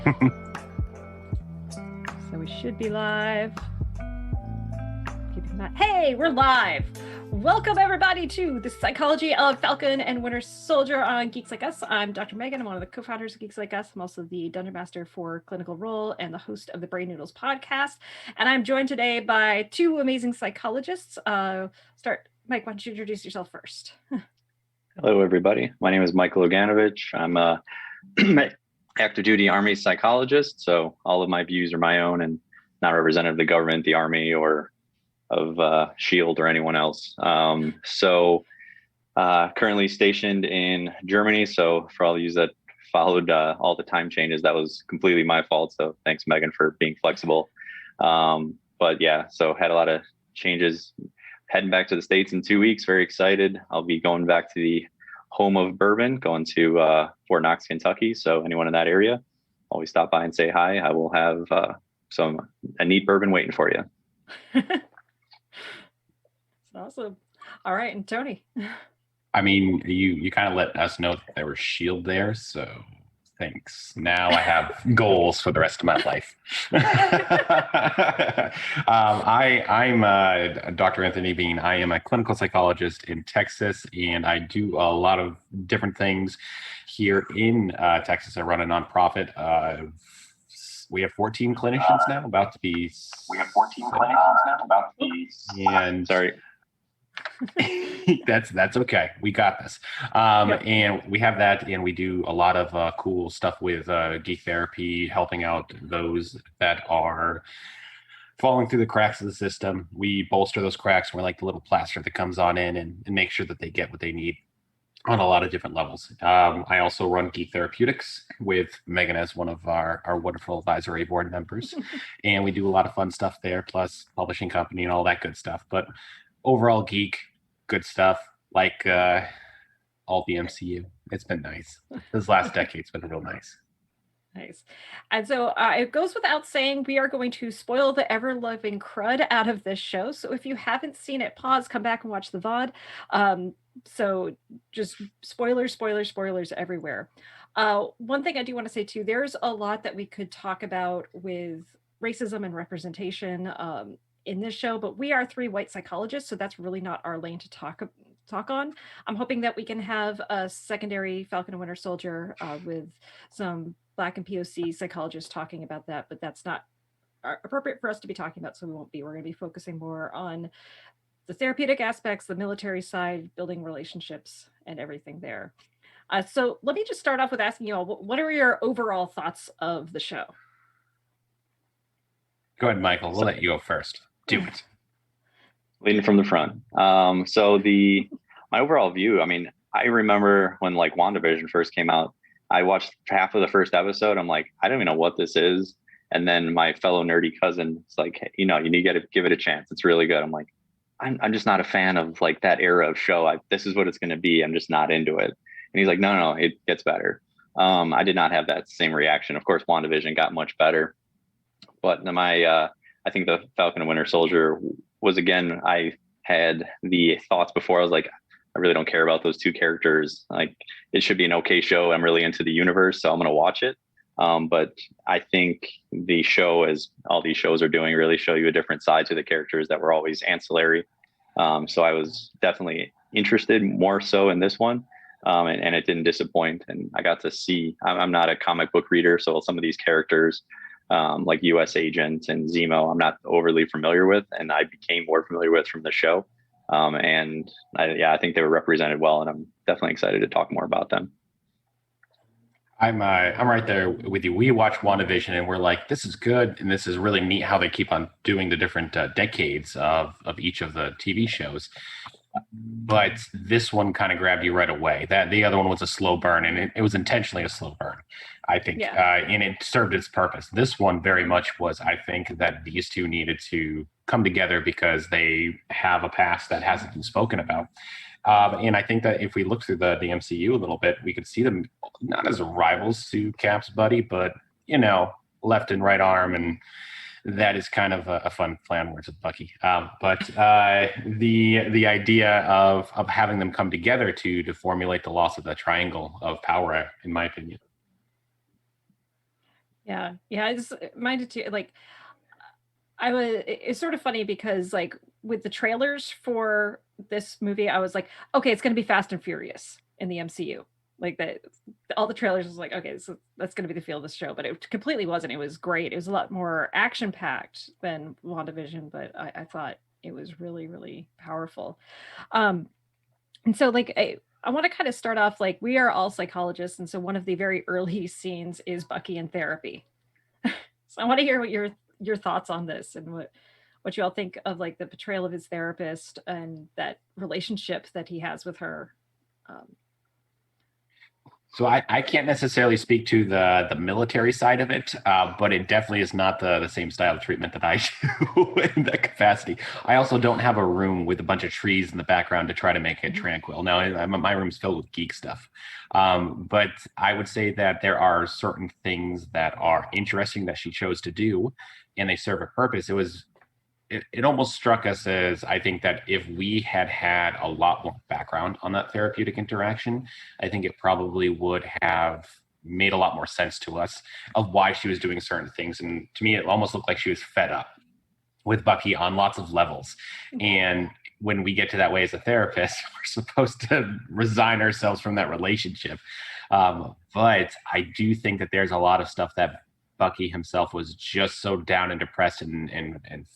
So we should be live. Hey, we're live. Welcome everybody to the Psychology of Falcon and Winter Soldier on Geeks Like Us. I'm Dr. Megan. I'm one of the co-founders of Geeks Like Us. I'm also the Dungeon Master for Clinical Role and the host of the Brain Noodles podcast. And I'm joined today by two amazing psychologists. Mike, why don't you introduce yourself first? Hello, everybody. My name is Michael Ogaovich. I'm a active duty Army psychologist, so all of my views are my own and not representative of the government, the Army, or of SHIELD or anyone else. Currently stationed in Germany, so for all of you that followed all the time changes, that was completely my fault, so thanks, Megan, for being flexible. But yeah, so had a lot of changes. Heading back to the States in 2 weeks. Very excited. I'll be going back to the home of bourbon, going to Fort Knox, Kentucky. So anyone in that area, always stop by and say hi. I will have a neat bourbon waiting for you. That's awesome. All right, and Tony. I mean, you kind of let us know that there was SHIELD there, so thanks. Now I have goals for the rest of my life. I'm Dr. Anthony Bean. I am a clinical psychologist in Texas, and I do a lot of different things here in Texas. I run a nonprofit. We have 14 clinicians now, about to be. And sorry. That's okay. We got this. And we have that, and we do a lot of cool stuff with geek therapy, helping out those that are falling through the cracks of the system. We bolster those cracks. We're like the little plaster that comes on in and make sure that they get what they need on a lot of different levels. I also run Geek Therapeutics with Megan as one of our wonderful advisory board members. And we do a lot of fun stuff there, plus publishing company and all that good stuff. But overall, geek, good stuff, like all the MCU. It's been nice. This last decade's been real nice. Nice. And so it goes without saying, we are going to spoil the ever-loving crud out of this show. So if you haven't seen it, pause, come back and watch the VOD. So just spoilers everywhere. One thing I do want to say too, there's a lot that we could talk about with racism and representation in this show, but we are three white psychologists, so that's really not our lane to talk on. I'm hoping that we can have a secondary Falcon and Winter Soldier with some Black and POC psychologists talking about that, but that's not appropriate for us to be talking about, so we won't be. We're going to be focusing more on the therapeutic aspects, the military side, building relationships, and everything there. So let me just start off with asking you all, what are your overall thoughts of the show? Go ahead, Michael. We'll let you go first. Do it. Leading from the front. My overall view, I mean, I remember when like WandaVision first came out, I watched half of the first episode. I'm like, I don't even know what this is. And then my fellow nerdy cousin is like, hey, you need to give it a chance. It's really good. I'm like, I'm just not a fan of like that era of show. This is what it's going to be. I'm just not into it. And he's like, no, it gets better. I did not have that same reaction. Of course, WandaVision got much better. But I think the Falcon and Winter Soldier was, again, I had the thoughts before. I was like, I really don't care about those two characters. Like, it should be an okay show. I'm really into the universe, so I'm going to watch it. But I think the show, as all these shows are doing, really show you a different side to the characters that were always ancillary. So I was definitely interested more so in this one. And it didn't disappoint. And I got to see, I'm not a comic book reader, so some of these characters, like US Agent and Zemo, I'm not overly familiar with, and I became more familiar with from the show. I think they were represented well, and I'm definitely excited to talk more about them. I'm right there with you. We watched WandaVision and we're like, this is good, and this is really neat how they keep on doing the different decades of each of the TV shows. But this one kind of grabbed you right away. That the other one was a slow burn, and it was intentionally a slow burn, I think, and it served its purpose. This one very much was, I think, that these two needed to come together because they have a past that hasn't been spoken about. And I think that if we look through the MCU a little bit, we could see them not as rivals to Cap's buddy, but, left and right arm, and that is kind of a fun play on words with Bucky. But the idea of having them come together to formulate the loss of the triangle of power, in my opinion. Yeah. Yeah. It's minded too. Like, it's sort of funny because, like, with the trailers for this movie, I was like, okay, it's going to be Fast and Furious in the MCU. Like, that, all the trailers was like, okay, so that's going to be the feel of the show, but it completely wasn't. It was great. It was a lot more action packed than WandaVision, but I thought it was really, really powerful. Um, and so, like, I want to kind of start off like we are all psychologists, and so one of the very early scenes is Bucky in therapy. So I want to hear what your thoughts on this and what you all think of like the portrayal of his therapist and that relationship that he has with her. Um, So I can't necessarily speak to the military side of it, but it definitely is not the same style of treatment that I do in that capacity. I also don't have a room with a bunch of trees in the background to try to make it tranquil. Now, my room's filled with geek stuff. But I would say that there are certain things that are interesting that she chose to do, and they serve a purpose. It almost struck us as I think that if we had had a lot more background on that therapeutic interaction, I think it probably would have made a lot more sense to us of why she was doing certain things. And to me, it almost looked like she was fed up with Bucky on lots of levels. And when we get to that way as a therapist, we're supposed to resign ourselves from that relationship. But I do think that there's a lot of stuff that Bucky himself was just so down and depressed and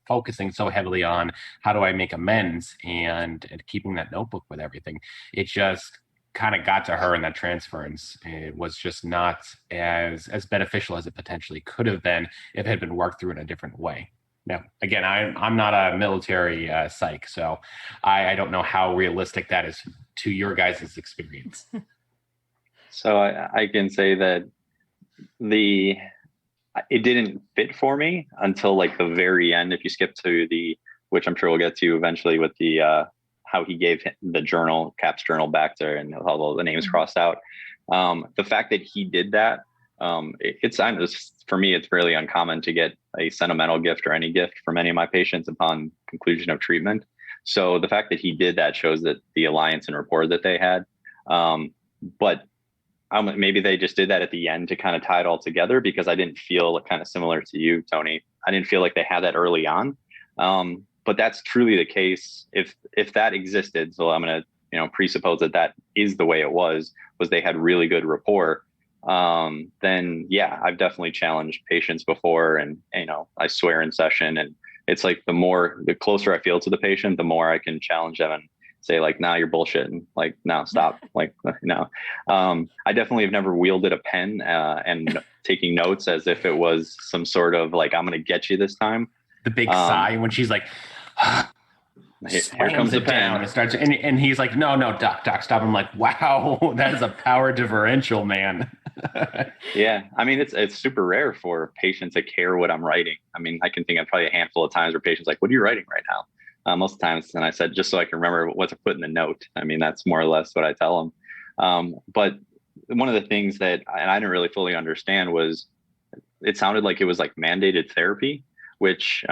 focusing so heavily on how do I make amends and keeping that notebook with everything. It just kind of got to her in that transference. It was just not as beneficial as it potentially could have been if it had been worked through in a different way. Now, again, I'm not a military psych, so I don't know how realistic that is to your guys' experience. So I can say that the it didn't fit for me until like the very end. If you skip to the, which I'm sure we'll get to eventually, with the how he gave the journal, Cap's journal, back there and all the names crossed out. The fact that he did that, it's for me, it's fairly uncommon to get a sentimental gift or any gift from any of my patients upon conclusion of treatment. So the fact that he did that shows that the alliance and rapport that they had. But maybe they just did that at the end to kind of tie it all together, because I didn't feel kind of similar to you, Tony. I didn't feel like they had that early on. But that's truly the case. If that existed, so I'm going to presuppose that is the way it was they had really good rapport. Then yeah, I've definitely challenged patients before, and I swear in session, and it's like the closer I feel to the patient, the more I can challenge them and say like, nah, you're bullshitting. Like, no, stop. Like, no. I definitely have never wielded a pen and taking notes as if it was some sort of like, I'm going to get you this time. The big sigh when she's like, here comes the pen down and starts, and he's like, no, doc, stop. I'm like, wow, that is a power differential, man. Yeah, I mean, it's super rare for patients to care what I'm writing. I mean, I can think of probably a handful of times where patients like, what are you writing right now? Most of the times, and I said, just so I can remember what to put in the note. I mean, that's more or less what I tell them. But one of the things that I didn't really fully understand was it sounded like it was like mandated therapy, which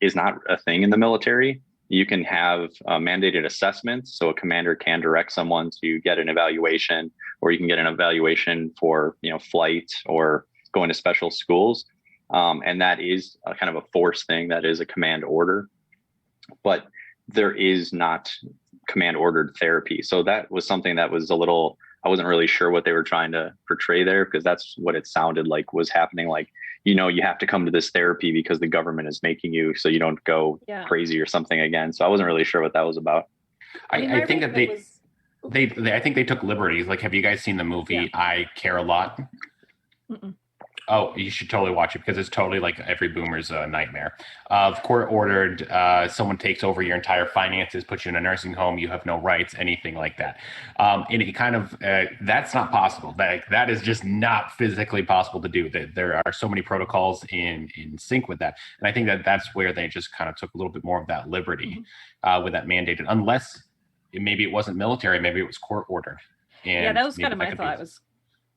is not a thing in the military. You can have mandated assessments. So a commander can direct someone to get an evaluation, or you can get an evaluation for, flight or going to special schools. And that is a kind of a force thing. That is a command order, but there is not command ordered therapy. So that was something that was I wasn't really sure what they were trying to portray there, because that's what it sounded like was happening. Like, you have to come to this therapy because the government is making you, so you don't go crazy or something again. So I wasn't really sure what that was about. I think that I think they took liberties. Like, have you guys seen the movie I Care a Lot? Mm-mm. Oh, you should totally watch it, because it's totally like every boomer's nightmare. Court ordered, someone takes over your entire finances, puts you in a nursing home, you have no rights, anything like that. And it kind of, that's not possible. That is just not physically possible to do. There are so many protocols in sync with that. And I think that that's where they just kind of took a little bit more of that liberty with that mandated, unless maybe it wasn't military, maybe it was court ordered. And yeah, that was kind of my thought. It was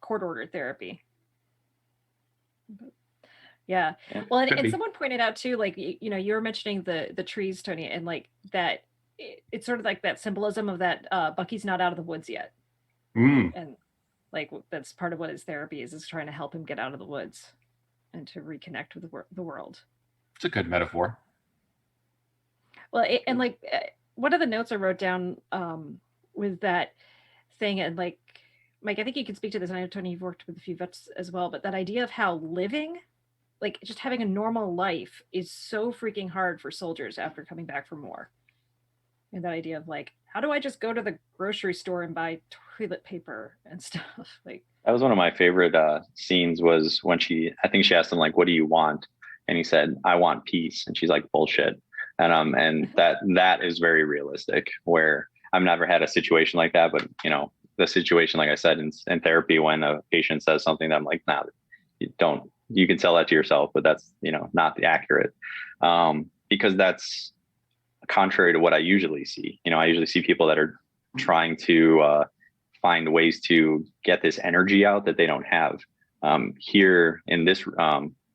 court ordered therapy. Yeah. Well, and someone pointed out too, like, you were mentioning the trees, Tony, and like that it's sort of like that symbolism of that Bucky's not out of the woods yet. And like that's part of what his therapy is trying to help him get out of the woods. and to reconnect with the world. It's a good metaphor. Well, and like one of the notes I wrote down was that thing, and like Mike, I think you can speak to this. I know Tony, you've worked with a few vets as well, but that idea of how living, like just having a normal life, is so freaking hard for soldiers after coming back from war. And that idea of like, how do I just go to the grocery store and buy toilet paper and stuff? Like that was one of my favorite scenes, was when I think she asked him like, what do you want? And he said, I want peace. And she's like, bullshit. And that is very realistic, where I've never had a situation like that, but the situation, like I said, in therapy, when a patient says something that I'm like, nah, you can tell that to yourself, but that's, not the accurate, because that's contrary to what I usually see. I usually see people that are trying to find ways to get this energy out that they don't have. Here in this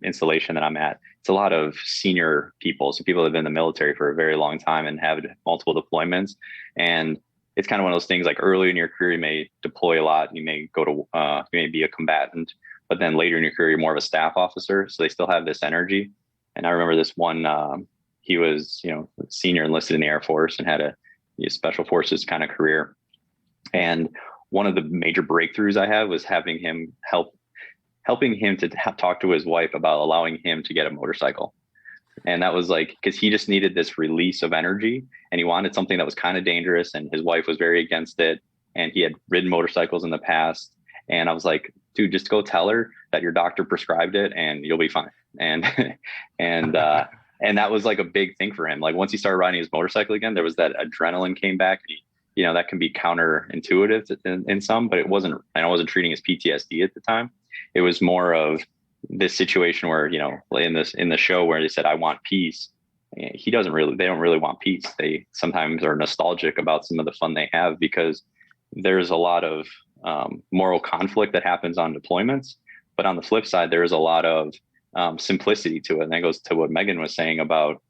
installation that I'm at, it's a lot of senior people. So people that have been in the military for a very long time and have multiple deployments. And it's kind of one of those things, like early in your career, you may deploy a lot. You may you may be a combatant, but then later in your career, you're more of a staff officer. So they still have this energy. And I remember this one, he was, senior enlisted in the Air Force and had a special forces kind of career. And one of the major breakthroughs I had was helping him to talk to his wife about allowing him to get a motorcycle. And that was like, because he just needed this release of energy, and he wanted something that was kind of dangerous, and his wife was very against it. And he had ridden motorcycles in the past. And I was like, dude, just go tell her that your doctor prescribed it and you'll be fine. And, and that was like a big thing for him. Like once he started riding his motorcycle again, there was that adrenaline came back. That can be counterintuitive in some, but I wasn't treating his PTSD at the time. It was more of this situation where, in the show where they said, I want peace. They don't really want peace. They sometimes are nostalgic about some of the fun they have, because there's a lot of moral conflict that happens on deployments. But on the flip side, there is a lot of simplicity to it. And that goes to what Megan was saying about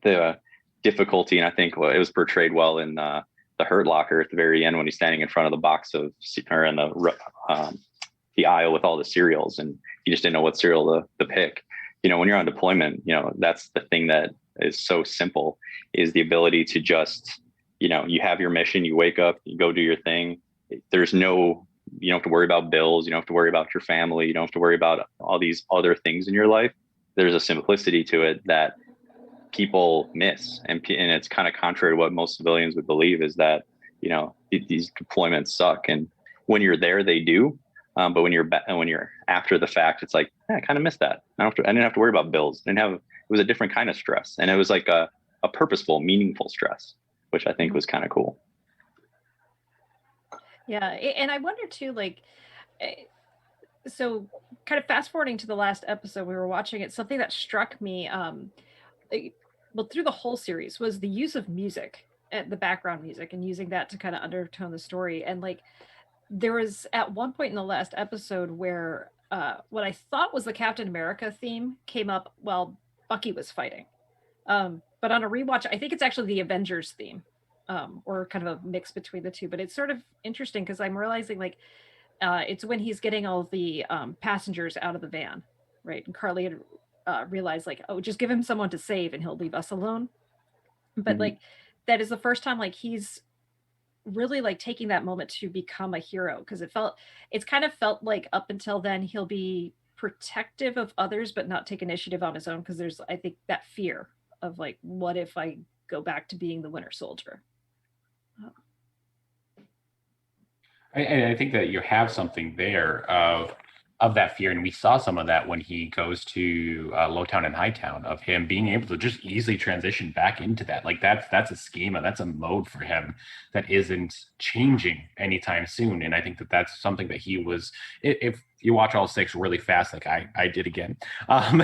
the difficulty. And I think it was portrayed well in the Hurt Locker at the very end, when he's standing in front of the box in the aisle with all the cereals, and he just didn't know what cereal to pick. When you're on deployment, that's the thing that is so simple, is the ability to just, you have your mission, you wake up, you go do your thing. You don't have to worry about bills. You don't have to worry about your family. You don't have to worry about all these other things in your life. There's a simplicity to it that people miss. And it's kind of contrary to what most civilians would believe, is that, these deployments suck. And when you're there, they do. But when you're after the fact, it's like, I kind of missed that. I didn't have to worry about bills. It was a different kind of stress. And it was like a purposeful, meaningful stress, which I think was kind of cool. Yeah. And I wonder too, like, so kind of fast forwarding to the last episode we were watching, it's something that struck me, through the whole series, was the use of music, the background music, and using that to kind of undertone the story. And like, there was at one point in the last episode where what I thought was the Captain America theme came up while Bucky was fighting. But on a rewatch, I think it's actually the Avengers theme, or kind of a mix between the two. But it's sort of interesting, because I'm realizing like it's when he's getting all the passengers out of the van, right? And Carly had realized like, oh, just give him someone to save and he'll leave us alone. But like, that is the first time like he's really like taking that moment to become a hero, because it's kind of felt like up until then he'll be protective of others but not take initiative on his own, because there's, I think, that fear of like, what if I go back to being the Winter Soldier? I think that you have something there of that fear, and we saw some of that when he goes to Lowtown and Hightown, of him being able to just easily transition back into that. Like that's a schema, that's a mode for him that isn't changing anytime soon. And I think that that's something that he was, if you watch all 6 really fast, like I did again,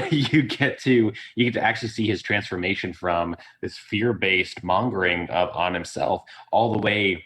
you get to actually see his transformation from this fear-based mongering on himself all the way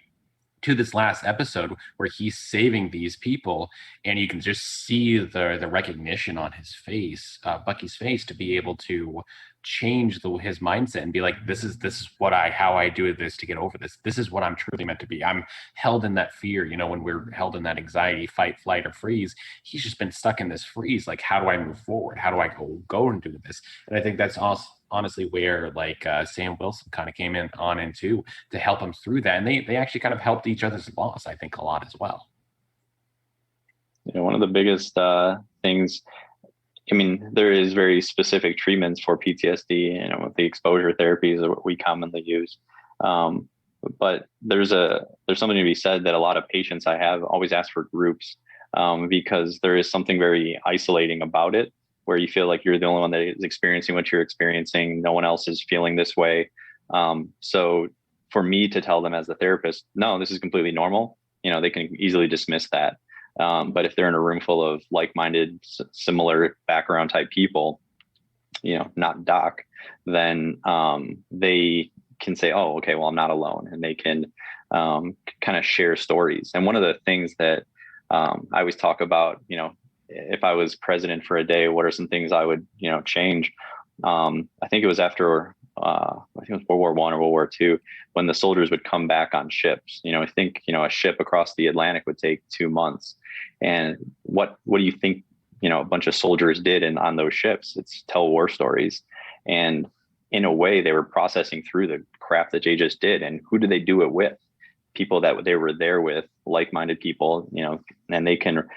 to this last episode where he's saving these people, and you can just see the recognition on his face, Bucky's face, to be able to change his mindset and be like, this is how I do this to get over this. This is what I'm truly meant to be. I'm held in that fear, when we're held in that anxiety, fight, flight, or freeze. He's just been stuck in this freeze. Like, how do I move forward? How do I go and do this? And I think that's also honestly where Sam Wilson kind of came into to help him through that. And they actually kind of helped each other's loss, I think, a lot as well. One of the biggest things, I mean, there is very specific treatments for PTSD, with the exposure therapies that we commonly use. But there's something to be said that a lot of patients I have always ask for groups, because there is something very isolating about it, where you feel like you're the only one that is experiencing what you're experiencing. No one else is feeling this way. So for me to tell them as a therapist, no, this is completely normal, they can easily dismiss that. But if they're in a room full of like-minded, similar background type people, not doc, then they can say, oh, okay, well, I'm not alone. And they can kind of share stories. And one of the things that I always talk about, if I was president for a day, what are some things I would, change? I think it was after, I think it was World War I or World War II, when the soldiers would come back on ships. I think, a ship across the Atlantic would take 2 months. And what do you think, a bunch of soldiers did on those ships? It's tell war stories. And in a way, they were processing through the crap that they just did. And who did they do it with? People that they were there with, like-minded people, and they can,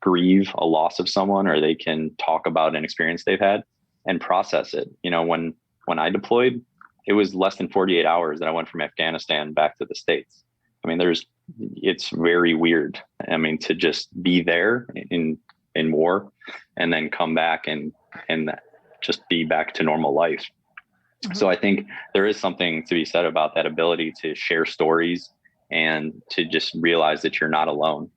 grieve a loss of someone, or they can talk about an experience they've had and process it. When I deployed, it was less than 48 hours that I went from Afghanistan back to the States. I mean, it's very weird. I mean, to just be there in war and then come back and just be back to normal life. Mm-hmm. So I think there is something to be said about that ability to share stories and to just realize that you're not alone.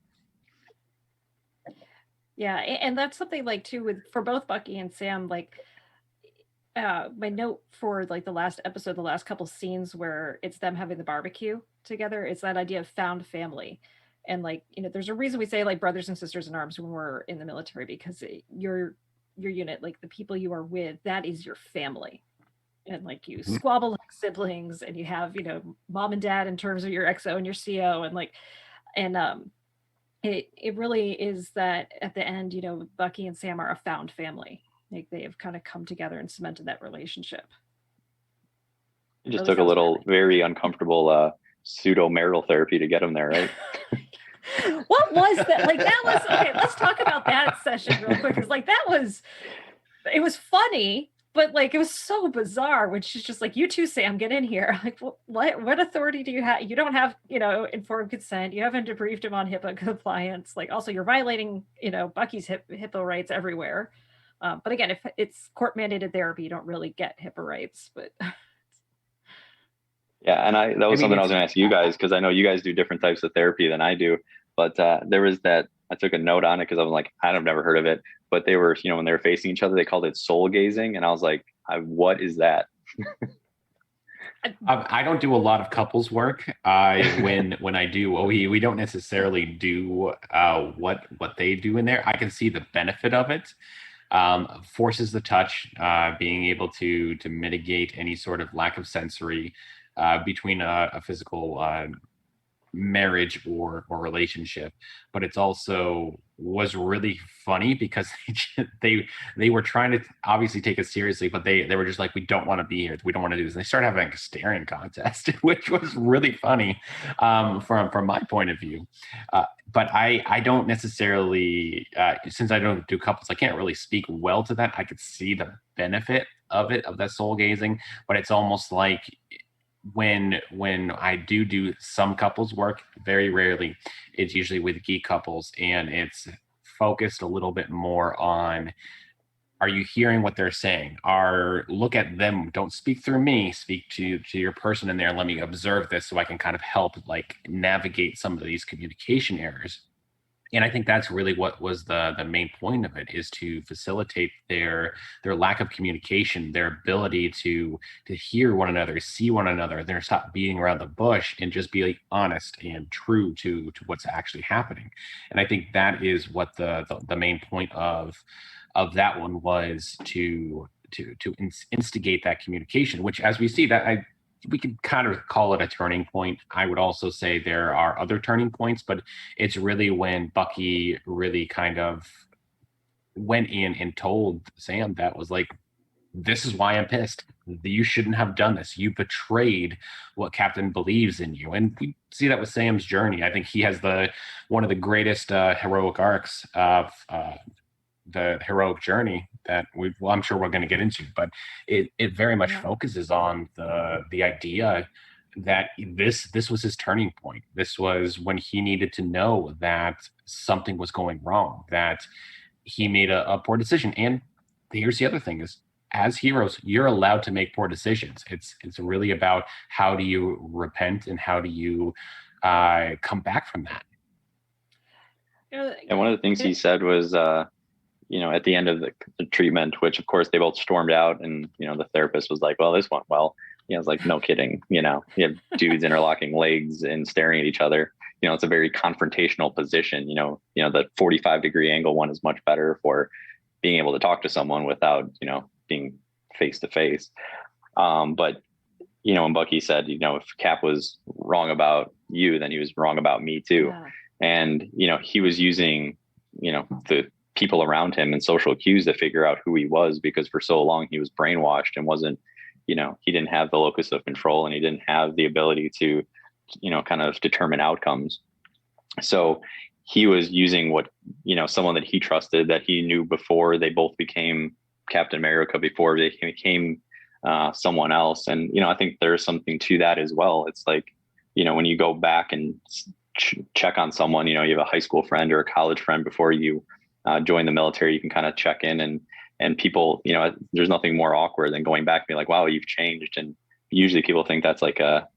Yeah, and that's something too for both Bucky and Sam, my note for the last episode, the last couple scenes where it's them having the barbecue together, it's that idea of found family. And there's a reason we say brothers and sisters in arms when we're in the military, because your unit, the people you are with, that is your family. And you squabble like siblings, and you have, mom and dad in terms of your XO and your CO, and it really is that at the end, Bucky and Sam are a found family. They have kind of come together and cemented that relationship. It just took a little very uncomfortable pseudo marital therapy to get them there, right? What was that? That was okay. Let's talk about that session real quick. Because it was funny, but it was so bizarre when she's just you two, Sam, get in here. What authority do you have? You don't have, informed consent. You haven't debriefed him on HIPAA compliance. Also you're violating, Bucky's HIPAA rights everywhere. But again, if it's court mandated therapy, you don't really get HIPAA rights, but. Yeah. And that was something I was going to ask you guys, because I know you guys do different types of therapy than I do, but there was that, I took a note on it because I was like, I've never heard of it, but they were, when they were facing each other, they called it soul gazing. And I was like, what is that? I don't do a lot of couples work. When I do, we don't necessarily do what they do in there. I can see the benefit of it. Forces the touch, being able to mitigate any sort of lack of sensory between a physical marriage or relationship. But it's also was really funny because they were trying to obviously take it seriously, but they were just like, we don't want to be here, we don't want to do this, and they started having a staring contest, which was really funny from my point of view. But I don't necessarily, since I don't do couples, I can't really speak well to that. I could see the benefit of that soul gazing, but it's almost like when I do some couples work, very rarely, it's usually with geek couples, and it's focused a little bit more on, are you hearing what they're saying? Look at them, don't speak through me, speak to your person in there, and let me observe this so I can kind of help navigate some of these communication errors. And I think that's really what was the main point of it, is to facilitate their lack of communication, their ability to hear one another, see one another, their stop beating around the bush and just be like honest and true to what's actually happening. And I think that is what the main point of that one was, to instigate that communication, which, as we see, that we could kind of call it a turning point. I would also say there are other turning points, but it's really when Bucky really kind of went in and told Sam that was like, this is why I'm pissed. You shouldn't have done this. You betrayed what Captain believes in you. And we see that with Sam's journey. I think he has one of the greatest heroic arcs of the heroic journey that I'm sure we're going to get into, but it very much focuses on the idea that this was his turning point. This was when he needed to know that something was going wrong, that he made a poor decision. And here's the other thing is, as heroes, you're allowed to make poor decisions. It's really about how do you repent and how do you come back from that. And one of the things he said was, at the end of the treatment, which of course they both stormed out, and the therapist was like, well, this went well. It's like, no kidding. You have dudes interlocking legs and staring at each other. It's a very confrontational position. The 45-degree angle one is much better for being able to talk to someone without being face to face. But when Bucky said, if Cap was wrong about you, then he was wrong about me too. Yeah. And he was using the people around him and social cues to figure out who he was, because for so long he was brainwashed and wasn't, he didn't have the locus of control, and he didn't have the ability to, kind of determine outcomes. So he was using what, someone that he trusted, that he knew before they both became Captain America, before they became someone else. And, I think there's something to that as well. It's like, when you go back and check on someone, you have a high school friend or a college friend before you join the military, you can kind of check in, and people, there's nothing more awkward than going back and be like, wow, you've changed. And usually people think that's like a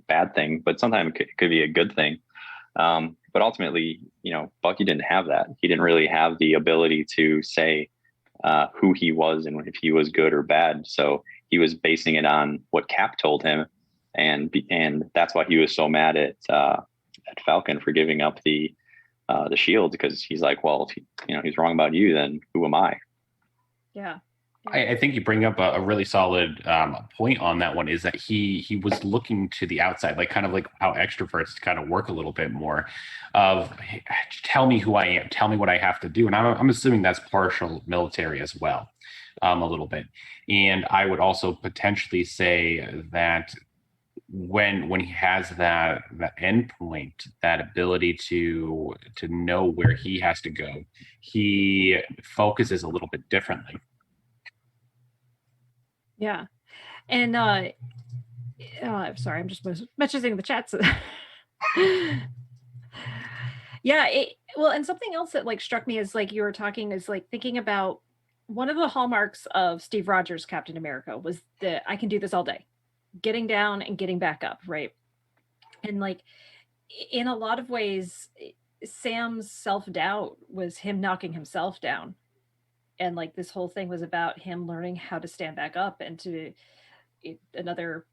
bad thing, but sometimes it could be a good thing. But ultimately, Bucky didn't have that. He didn't really have the ability to say who he was and if he was good or bad. So he was basing it on what Cap told him. And that's why he was so mad at Falcon for giving up the shield, because he's like, well, if he's wrong about you, then who am I? Yeah. I think you bring up a really solid point on that one, is that he was looking to the outside, like kind of like how extroverts kind of work a little bit more of, hey, tell me who I am, tell me what I have to do. And I'm assuming that's partial military as well, a little bit. And I would also potentially say that when he has that end point, that ability to know where he has to go, he focuses a little bit differently. Yeah. And I'm sorry, I'm just messaging the chats. Yeah, well, and something else that like struck me is like you were talking is like thinking about one of the hallmarks of Steve Rogers' Captain America was that I can do this all day, getting down and getting back up, right? And like in a lot of ways, Sam's self-doubt was him knocking himself down. And like this whole thing was about him learning how to stand back up, and to another,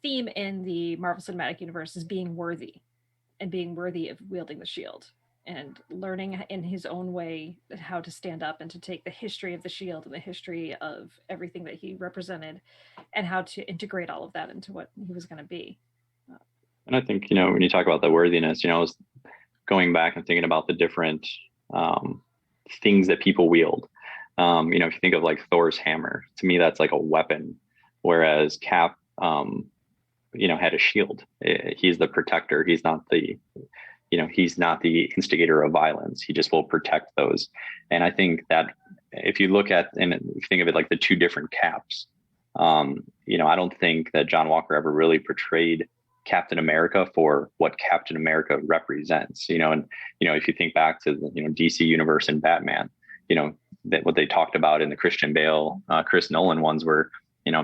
theme in the Marvel Cinematic Universe is being worthy, and being worthy of wielding the shield, and learning in his own way how to stand up and to take the history of the shield and the history of everything that he represented, and how to integrate all of that into what he was going to be. And I think, when you talk about the worthiness, I was going back and thinking about the different things that people wield. If you think of like Thor's hammer, to me, that's like a weapon. Whereas Cap, had a shield. He's the protector. He's not the instigator of violence. He just will protect those. And I think that if you look at, and if you think of it like the two different Caps, I don't think that John Walker ever really portrayed Captain America for what Captain America represents, and, if you think back to the, DC universe and Batman, that what they talked about in the Christian Bale, Chris Nolan ones were,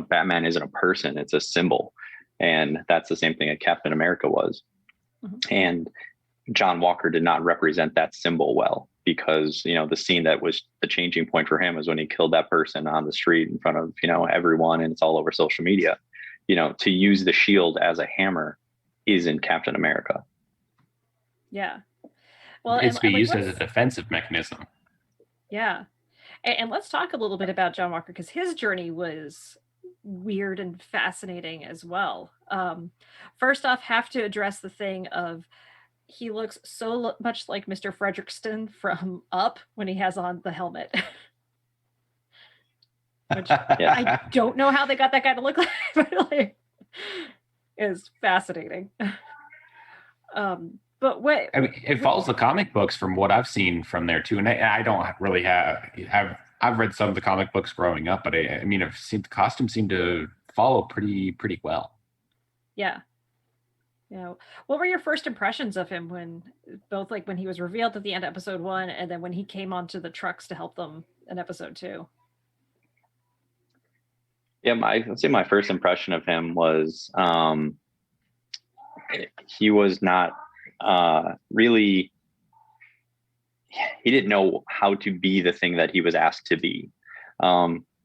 Batman isn't a person, it's a symbol. And that's the same thing that Captain America was. Mm-hmm. And John Walker did not represent that symbol well, because, the scene that was the changing point for him was when he killed that person on the street in front of, everyone, and it's all over social media. To use the shield as a hammer isn't Captain America. Yeah. Well, It's to be like, used as a defensive mechanism. Yeah. And let's talk a little bit about John Walker, because his journey was weird and fascinating as well. First off, have to address the thing of he looks so much like Mr. Fredrickson from Up when he has on the helmet. Which I don't know how they got that guy to look like, but like, is fascinating. But what I mean, it follows the comic books from what I've seen from there too, and I don't really I've read some of the comic books growing up, but I mean, the costumes seem to follow pretty well. Yeah. What were your first impressions of him when he was revealed at the end of episode 1, and then when he came onto the trucks to help them in episode 2? Yeah, I'd say my first impression of him was he was not really. He didn't know how to be the thing that he was asked to be,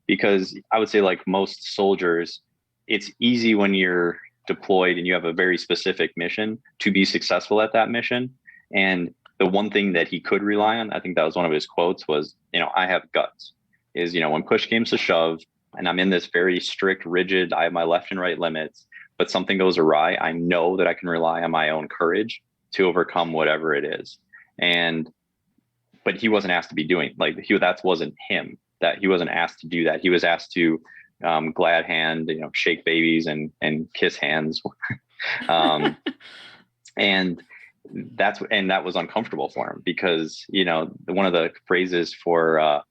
because I would say, like most soldiers, it's easy when you're deployed and you have a very specific mission to be successful at that mission. And the one thing that he could rely on, I think that was one of his quotes, was, I have guts. Is, when push comes to shove and I'm in this very strict, rigid, I have my left and right limits, but something goes awry, I know that I can rely on my own courage to overcome whatever it is. But he wasn't asked to be doing, that wasn't him. That he wasn't asked to do that. He was asked to glad hand, shake babies and kiss hands. And that was uncomfortable for him, because, one of the phrases for,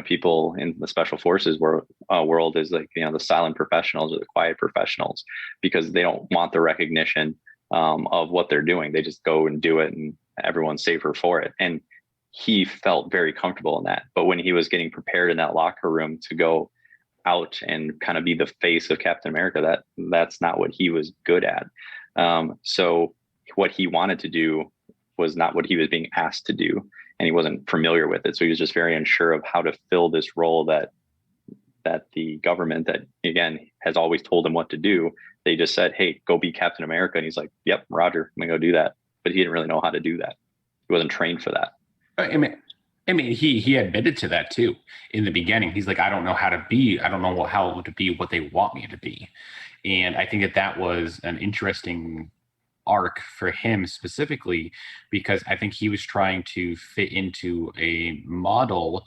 people in the special forces world is like, the silent professionals or the quiet professionals, because they don't want the recognition of what they're doing. They just go and do it, and everyone's safer for it. And he felt very comfortable in that. But when he was getting prepared in that locker room to go out and kind of be the face of Captain America, that's not what he was good at. So what he wanted to do was not what he was being asked to do, and he wasn't familiar with it. So he was just very unsure of how to fill this role that the government, that again has always told him what to do. They just said, "Hey, go be Captain America," and he's like, "Yep, Roger, I'm gonna go do that." But he didn't really know how to do that. He wasn't trained for that. I mean, he admitted to that too in the beginning. He's like, I don't know how to be what they want me to be. And I think that was an interesting arc for him specifically, because I think he was trying to fit into a model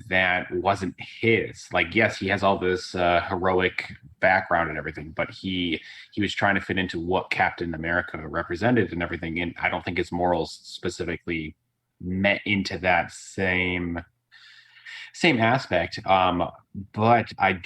that wasn't his. Like, yes, he has all this heroic background and everything, but he was trying to fit into what Captain America represented and everything. And I don't think his morals specifically met into that same aspect. But I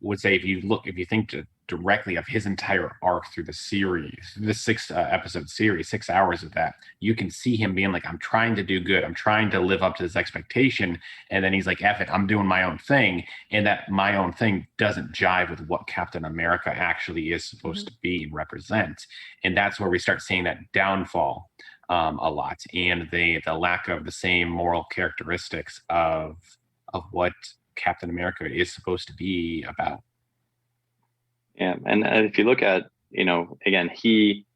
would say, if you think directly of his entire arc through the series, the 6-episode series, 6 hours of that, you can see him being like, I'm trying to do good, I'm trying to live up to this expectation, and then he's like, F it, I'm doing my own thing, and that my own thing doesn't jive with what Captain America actually is supposed to be and represent. And that's where we start seeing that downfall a lot, and the lack of the same moral characteristics of what Captain America is supposed to be about. Yeah, and if you look at, again, he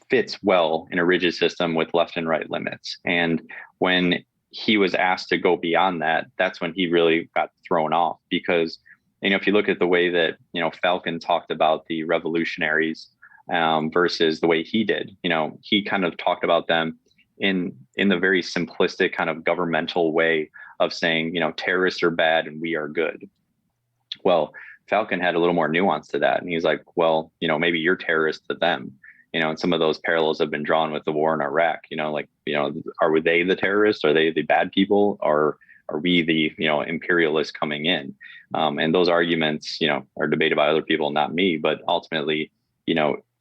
fits well in a rigid system with left and right limits. And when he was asked to go beyond that, that's when he really got thrown off. Because, if you look at the way that, Falcon talked about the revolutionaries versus the way he did, he kind of talked about them in the very simplistic kind of governmental way of saying, terrorists are bad and we are good. Well, Falcon had a little more nuance to that. And he's like, well, maybe you're terrorists to them, and some of those parallels have been drawn with the war in Iraq, are they the terrorists? Are they the bad people? Or are we the, imperialists coming in? And those arguments, are debated by other people, not me, but ultimately,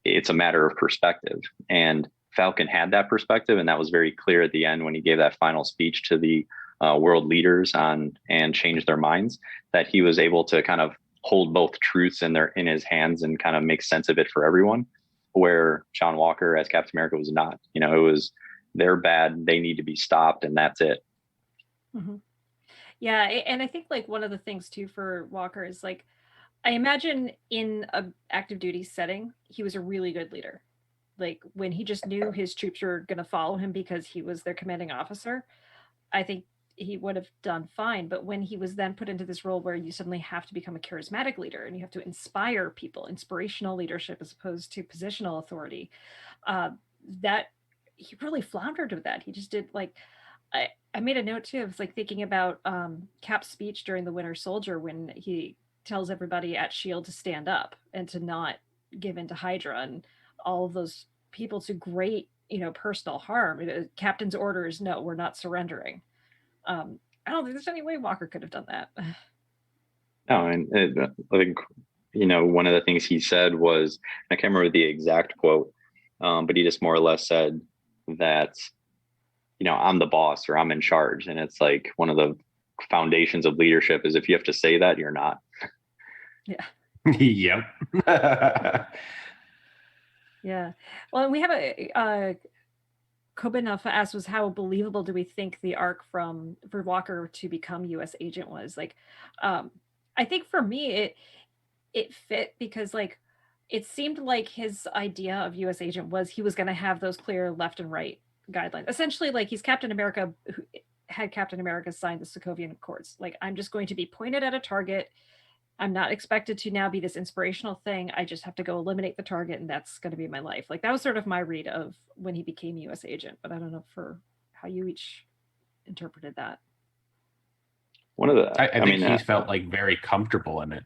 it's a matter of perspective. And Falcon had that perspective. And that was very clear at the end when he gave that final speech to the world leaders and changed their minds, that he was able to kind of hold both truths in his hands and kind of make sense of it for everyone. where John Walker as Captain America was not. You know, it was they're bad, they need to be stopped, and that's it. Mm-hmm. Yeah, and I think like one of the things too for Walker is like I imagine in a active duty setting, he was a really good leader. Like when he just knew his troops were going to follow him because he was their commanding officer, I think he would have done fine. But when he was then put into this role where you suddenly have to become a charismatic leader and you have to inspire people, inspirational leadership as opposed to positional authority, uh, that he really floundered with that. He just did like I made a note too. I was like thinking about Cap's speech during the Winter Soldier when he tells everybody at Shield to stand up and to not give in to Hydra and all of those people to great, personal harm. Captain's orders, no, we're not surrendering. I don't think there's any way Walker could have done that. No, and I think one of the things he said was, I can't remember the exact quote, but he just more or less said that I'm the boss or I'm in charge, and it's like one of the foundations of leadership is if you have to say that, you're not. Yeah. Yep. Yeah. Well, we have a Kobinoff asked was how believable do we think the arc for Walker to become U.S. agent was? Like, I think for me it fit because like it seemed like his idea of U.S. agent was he was going to have those clear left and right guidelines. Essentially, like he's Captain America who had Captain America sign the Sokovian Accords. Like I'm just going to be pointed at a target. I'm not expected to now be this inspirational thing. I just have to go eliminate the target, and that's going to be my life. Like that was sort of my read of when he became U.S. agent, but I don't know for how you each interpreted that. One of the, I think he felt like very comfortable in it.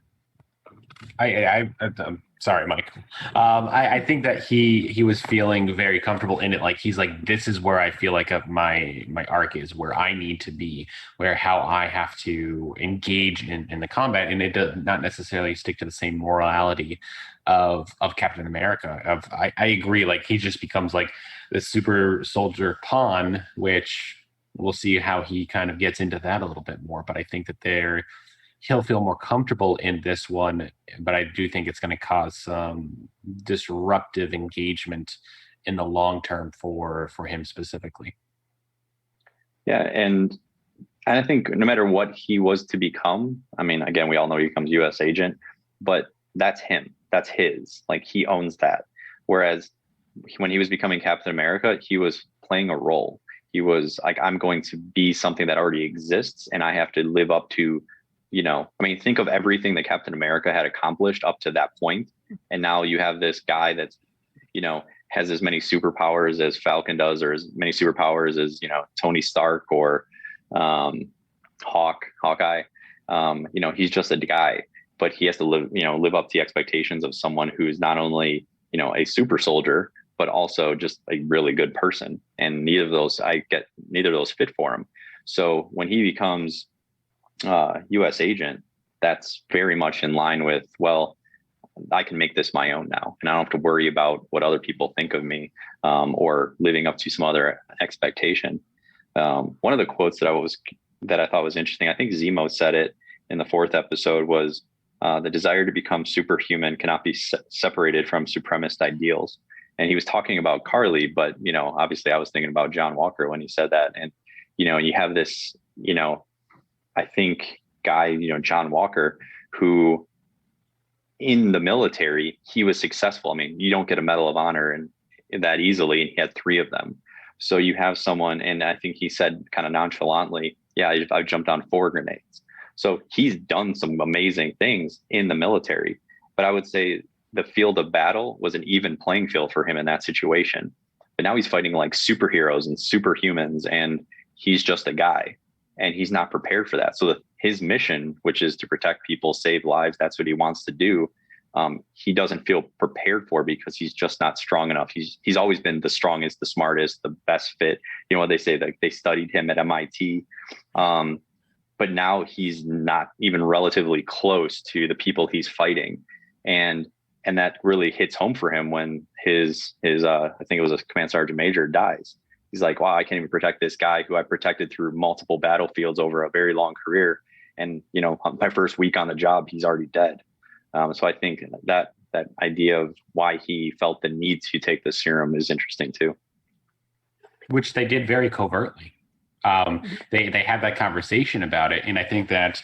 I'm sorry, Mike. I think that he was feeling very comfortable in it. Like he's like, this is where I feel like my arc is, where I need to be, where how I have to engage in the combat, and it does not necessarily stick to the same morality of Captain America. I agree. Like he just becomes like the super soldier pawn, which we'll see how he kind of gets into that a little bit more. But I think that he'll feel more comfortable in this one, but I do think it's going to cause some disruptive engagement in the long term for him specifically. Yeah, and I think no matter what he was to become, I mean, again, we all know he becomes U.S. agent, but that's him. That's his. Like he owns that. Whereas when he was becoming Captain America, he was playing a role. He was like, I'm going to be something that already exists, and I have to live up to. I mean, think of everything that Captain America had accomplished up to that point. And now you have this guy that's, has as many superpowers as Falcon does, or as many superpowers as, Tony Stark or Hawkeye. He's just a guy, but he has to live up to the expectations of someone who's not only, a super soldier, but also just a really good person. And neither of those fit for him. So when he becomes U.S. agent, that's very much in line with, well, I can make this my own now, and I don't have to worry about what other people think of me, or living up to some other expectation. One of the quotes that I thought was interesting, I think Zemo said it in the 4th episode, was the desire to become superhuman cannot be separated from supremacist ideals. And he was talking about Carly, but obviously I was thinking about John Walker when he said that. And you have this I think guy, John Walker, who in the military, he was successful. I mean, you don't get a Medal of Honor and that easily, and he had 3 of them. So you have someone, and I think he said kind of nonchalantly, yeah, I jumped on 4 grenades. So he's done some amazing things in the military, but I would say the field of battle was an even playing field for him in that situation. But now he's fighting like superheroes and superhumans, and he's just a guy. And he's not prepared for that. So his mission, which is to protect people, save lives, that's what he wants to do. He doesn't feel prepared for, because he's just not strong enough. He's always been the strongest, the smartest, the best fit. What they say, that they studied him at MIT. But now he's not even relatively close to the people he's fighting. And that really hits home for him when his I think it was a command sergeant major dies. He's like, wow, I can't even protect this guy who I protected through multiple battlefields over a very long career. And, my first week on the job, he's already dead. So I think that that idea of why he felt the need to take the serum is interesting too. Which they did very covertly. They had that conversation about it, and I think that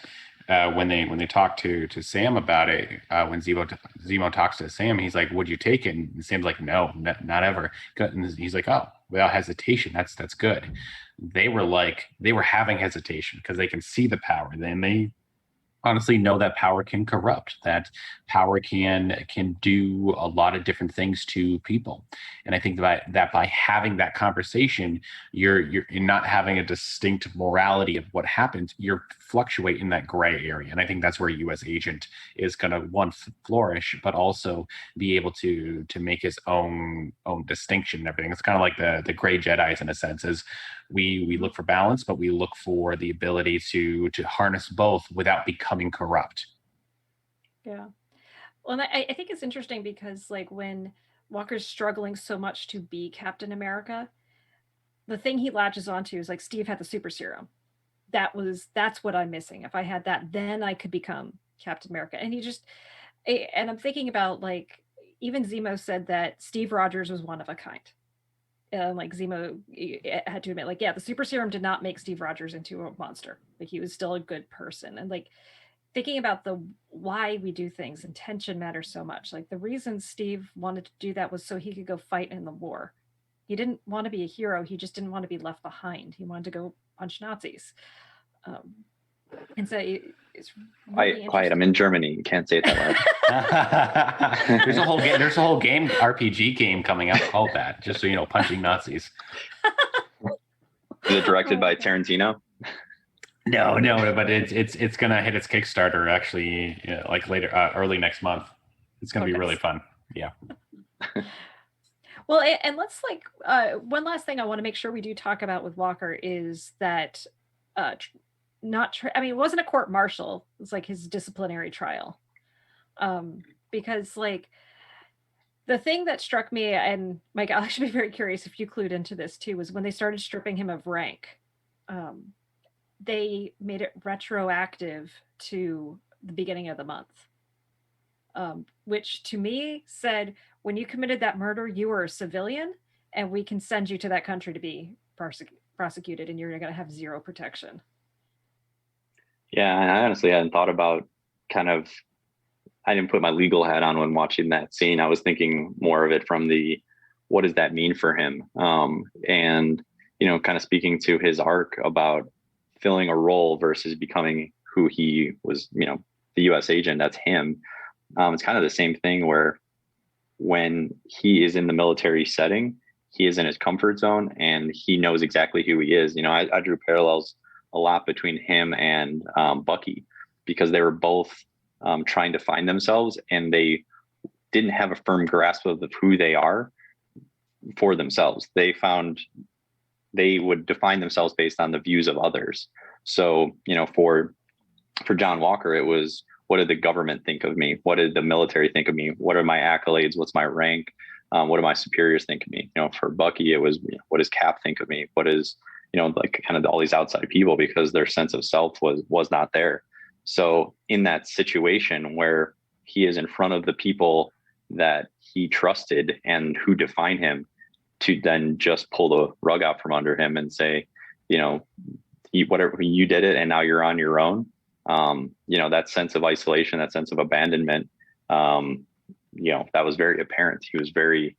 when they talk to Sam about it, when Zemo talks to Sam, he's like, "Would you take it?" And Sam's like, "No, not ever." And he's like, "Oh, without hesitation, that's good." They were having hesitation because they can see the power, and they honestly know that power can corrupt, that power can do a lot of different things to people. And I think that by having that conversation, you're not having a distinct morality of what happened. You're fluctuate in that gray area. And I think that's where a US agent is going to flourish, but also be able to make his own distinction and everything. It's kind of like the gray Jedis in a sense, is we look for balance, but we look for the ability to harness both without becoming corrupt. Yeah. Well, and I think it's interesting because like when Walker's struggling so much to be Captain America, the thing he latches onto is like Steve had the super serum. That's what I'm missing. If I had that, then I could become Captain America. And and I'm thinking about like even Zemo said that Steve Rogers was one of a kind. Like Zemo had to admit, like, yeah, the super serum did not make Steve Rogers into a monster. Like he was still a good person. And like thinking about the why we do things, intention matters so much. Like the reason Steve wanted to do that was so he could go fight in the war. He didn't want to be a hero. He just didn't want to be left behind. He wanted to go punch Nazis. And so it's really quiet. I'm in Germany. You can't say it that loud. There's a whole game RPG game coming out called that. Just so you know, punching Nazis. Is it directed by Tarantino? No, but it's gonna hit its Kickstarter actually, like later, early next month. It's gonna be really fun. Yeah. Well, and let's like one last thing I want to make sure we do talk about with Walker is that it wasn't a court martial. It was like his disciplinary trial. Because like the thing that struck me, and Mike, I'll actually be very curious if you clued into this too, was when they started stripping him of rank. They made it retroactive to the beginning of the month. Which to me said, when you committed that murder, you were a civilian, and we can send you to that country to be prosecuted, and you're going to have zero protection. Yeah, I honestly hadn't thought about I didn't put my legal hat on when watching that scene. I was thinking more of it from what does that mean for him? And, kind of speaking to his arc about filling a role versus becoming who he was, the US agent, that's him. It's kind of the same thing where when he is in the military setting, he is in his comfort zone and he knows exactly who he is. I drew parallels a lot between him and Bucky, because they were both trying to find themselves, and they didn't have a firm grasp of who they are for themselves. They would define themselves based on the views of others. So, for John Walker, it was, what did the government think of me? What did the military think of me? What are my accolades? What's my rank? What do my superiors think of me? For Bucky, it was, what does Cap think of me? What is, like kind of all these outside people, because their sense of self was not there. So in that situation where he is in front of the people that he trusted and who define him, to then just pull the rug out from under him and say, whatever, you did it and now you're on your own. That sense of isolation, that sense of abandonment, that was very apparent. He was very,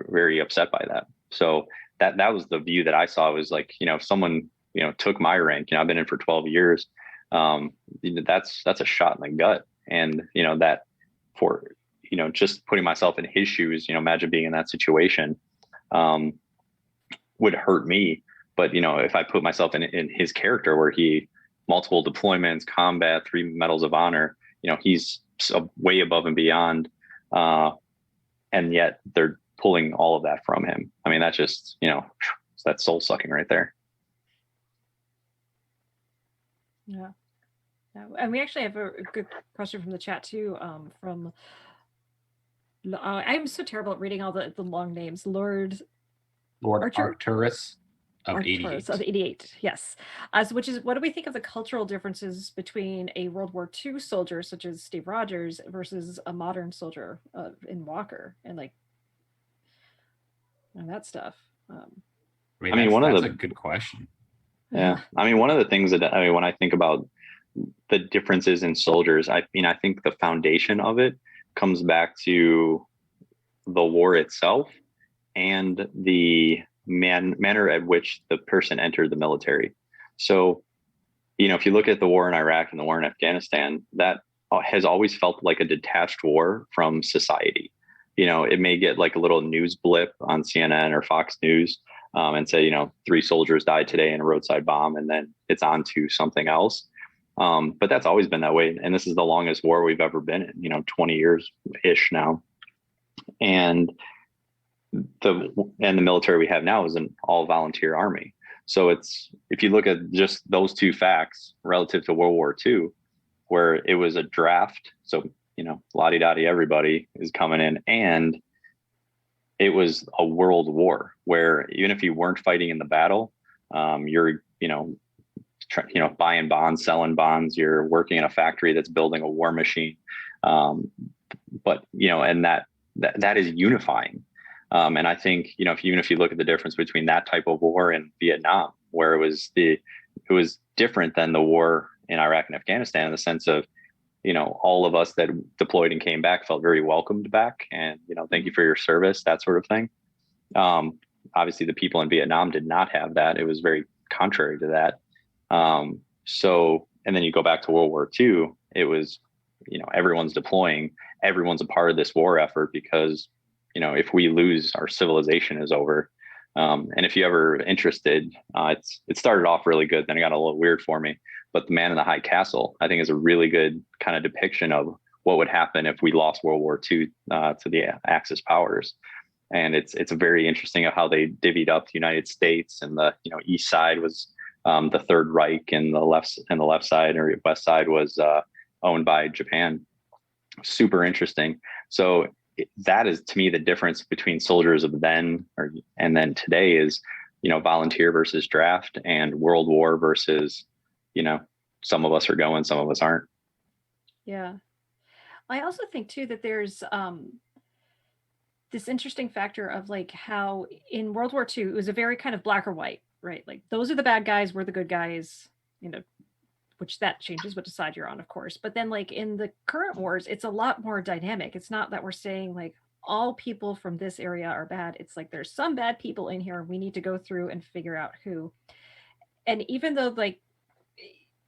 very upset by that. So that was the view that I saw. Was like, if someone, took my rank, I've been in for 12 years. That's a shot in the gut. And, that for, just putting myself in his shoes, imagine being in that situation, would hurt me. But, if I put myself in his character, where he multiple deployments, combat, 3 medals of honor, he's way above and beyond. And yet they're pulling all of that from him. I mean, that's just, that's soul sucking right there. Yeah. And we actually have a good question from the chat too. I'm so terrible at reading all the long names. Lord Arcturus. Of Arcturus 88. of 88, yes. So which is, what do we think of the cultural differences between a World War II soldier such as Steve Rogers versus a modern soldier in Walker and like and that stuff? I mean, I mean, that's a good question. yeah, I mean, one of the things that, I mean, when I think about the differences in soldiers, I mean, I think the foundation of it comes back to the war itself and the manner at which the person entered the military. So, you know, if you look at the war in Iraq and the war in Afghanistan, that has always felt like a detached war from society. You know, it may get like a little news blip on CNN or Fox News, and say, you know, 3 soldiers died today in a roadside bomb, and then it's on to something else. But that's always been that way. And this is the longest war we've ever been in, you know, 20 years ish now. And the military we have now is an all volunteer army. So it's, if you look at just those 2 facts relative to World War II, where it was a draft, so, you know, la-di-da-di, everybody is coming in, and it was a world war where even if you weren't fighting in the battle, you're, you know, buying bonds, selling bonds, you're working in a factory that's building a war machine. But, you know, and that is unifying. And I think, you know, even if you look at the difference between that type of war in Vietnam, where it was different than the war in Iraq and Afghanistan in the sense of, you know, all of us that deployed and came back felt very welcomed back, and, you know, thank you for your service, that sort of thing. Obviously the people in Vietnam did not have that. It was very contrary to that. So, and then you go back to World War II, it was, you know, everyone's deploying, everyone's a part of this war effort, because, you know, if we lose, our civilization is over. And if you ever interested, it started off really good, then it got a little weird for me. But The Man in the High Castle, I think, is a really good kind of depiction of what would happen if we lost World War II to the Axis powers. And it's very interesting of how they divvied up the United States, and the, you know, east side was the Third Reich, and the left side or west side was owned by Japan. Super interesting. So that is, to me, the difference between soldiers of then and then today is, you know, volunteer versus draft, and World War versus, you know, some of us are going, some of us aren't. Yeah. I also think too that there's this interesting factor of like how in World War II it was a very kind of black or white, right? Like those are the bad guys, we're the good guys, you know, which that changes what side you're on, of course. But then like in the current wars, it's a lot more dynamic. It's not that we're saying like all people from this area are bad. It's like there's some bad people in here. We need to go through and figure out who. And even though like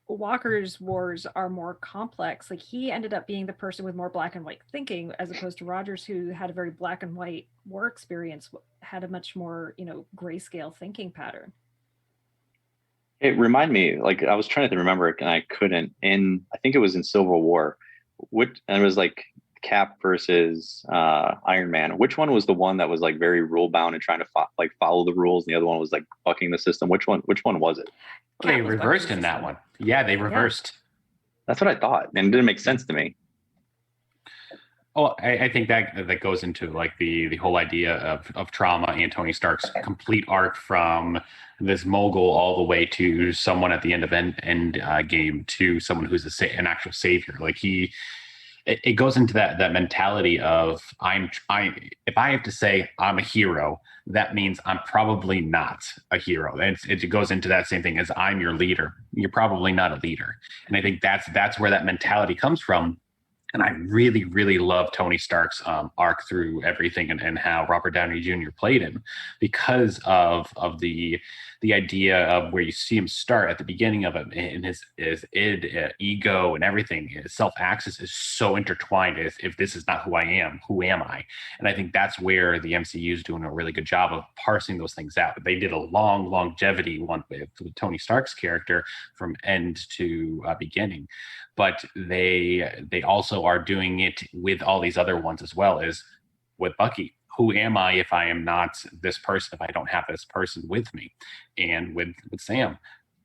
Walker's wars are more complex, like he ended up being the person with more black and white thinking, as opposed to Rogers, who had a very black and white war experience, had a much more, you know, grayscale thinking pattern. It reminded me, like, I was trying to remember it and I couldn't. I think it was in Civil War, and it was like Cap versus Iron Man. Which one was the one that was like very rule bound and trying to follow the rules, and the other one was like bucking the system? Which one was it? They reversed in that one. Yeah, they reversed. Yeah. That's what I thought, and it didn't make sense to me. Oh, I think that goes into like the whole idea of trauma and Tony Stark's complete arc from this mogul all the way to someone at the end of end game, to someone who's an actual savior. Like it goes into that mentality of if I have to say I'm a hero, that means I'm probably not a hero. It goes into that same thing as I'm your leader. You're probably not a leader. And I think that's where that mentality comes from. And I really, really love Tony Stark's arc through everything, and how Robert Downey Jr. played him, because of the idea of where you see him start at the beginning of it, and his ego and everything, his self-access is so intertwined. If this is not who I am, who am I? And I think that's where the MCU is doing a really good job of parsing those things out. They did a long longevity one with Tony Stark's character from end to beginning. But they also are doing it with all these other ones as well, as with Bucky. Who am I if I am not this person, if I don't have this person with me? And with Sam,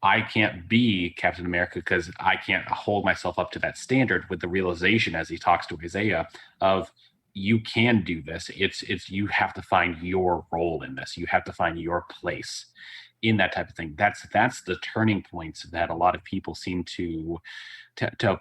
I can't be Captain America because I can't hold myself up to that standard, with the realization as he talks to Isaiah of, you can do this. It's you have to find your role in this. You have to find your place. in that type of thing. That's the turning points that a lot of people seem to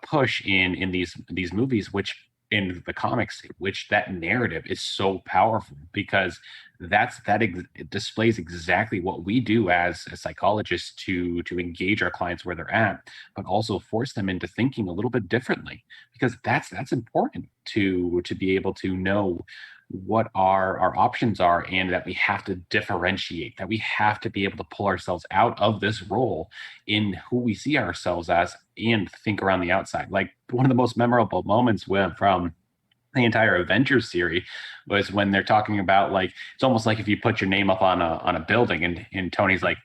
push in these movies, which in the comics, which that narrative is so powerful because it displays exactly what we do as psychologists to engage our clients where they're at, but also force them into thinking a little bit differently, because that's important to be able to know what our options are, and that we have to differentiate, that we have to be able to pull ourselves out of this role in who we see ourselves as and think around the outside. Like one of the most memorable moments from the entire Avengers series was when they're talking about, like, it's almost like if you put your name up on a building and Tony's like,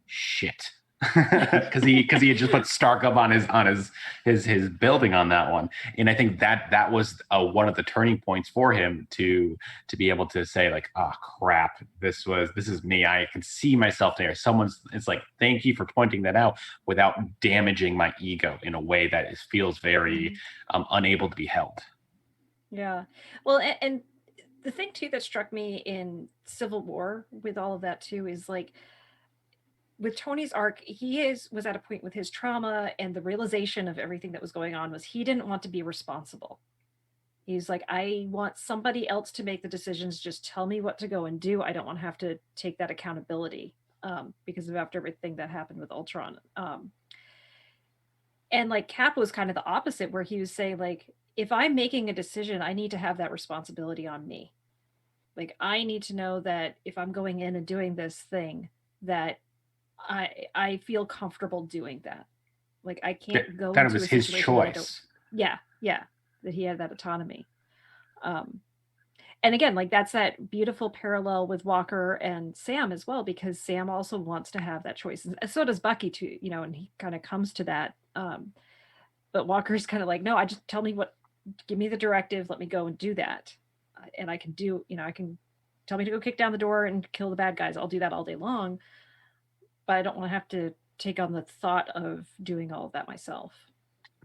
shit. Because he had just put Stark up on his building on that one, and I think that was one of the turning points for him to be able to say, like, oh crap, this is me. I can see myself there. It's like, thank you for pointing that out without damaging my ego in a way that feels very unable to be held. Yeah. Well, and the thing too that struck me in Civil War with all of that too is, like, with Tony's arc, was at a point with his trauma and the realization of everything that was going on was he didn't want to be responsible. He's like, I want somebody else to make the decisions. Just tell me what to go and do. I don't want to have to take that accountability, because of after everything that happened with Ultron. And like Cap was kind of the opposite, where he was saying, like, if I'm making a decision, I need to have that responsibility on me. Like, I need to know that if I'm going in and doing this thing, that I feel comfortable doing that. Like, I can't go that it into was a his situation where I don't. choice. Yeah, that he had that autonomy. And again, like, that's that beautiful parallel with Walker and Sam as well, because Sam also wants to have that choice, and so does Bucky too. And he kind of comes to that. But Walker's kind of like, no, I just give me the directive, let me go and do that, and I can do. I can tell me to go kick down the door and kill the bad guys. I'll do that all day long. But I don't want to have to take on the thought of doing all of that myself.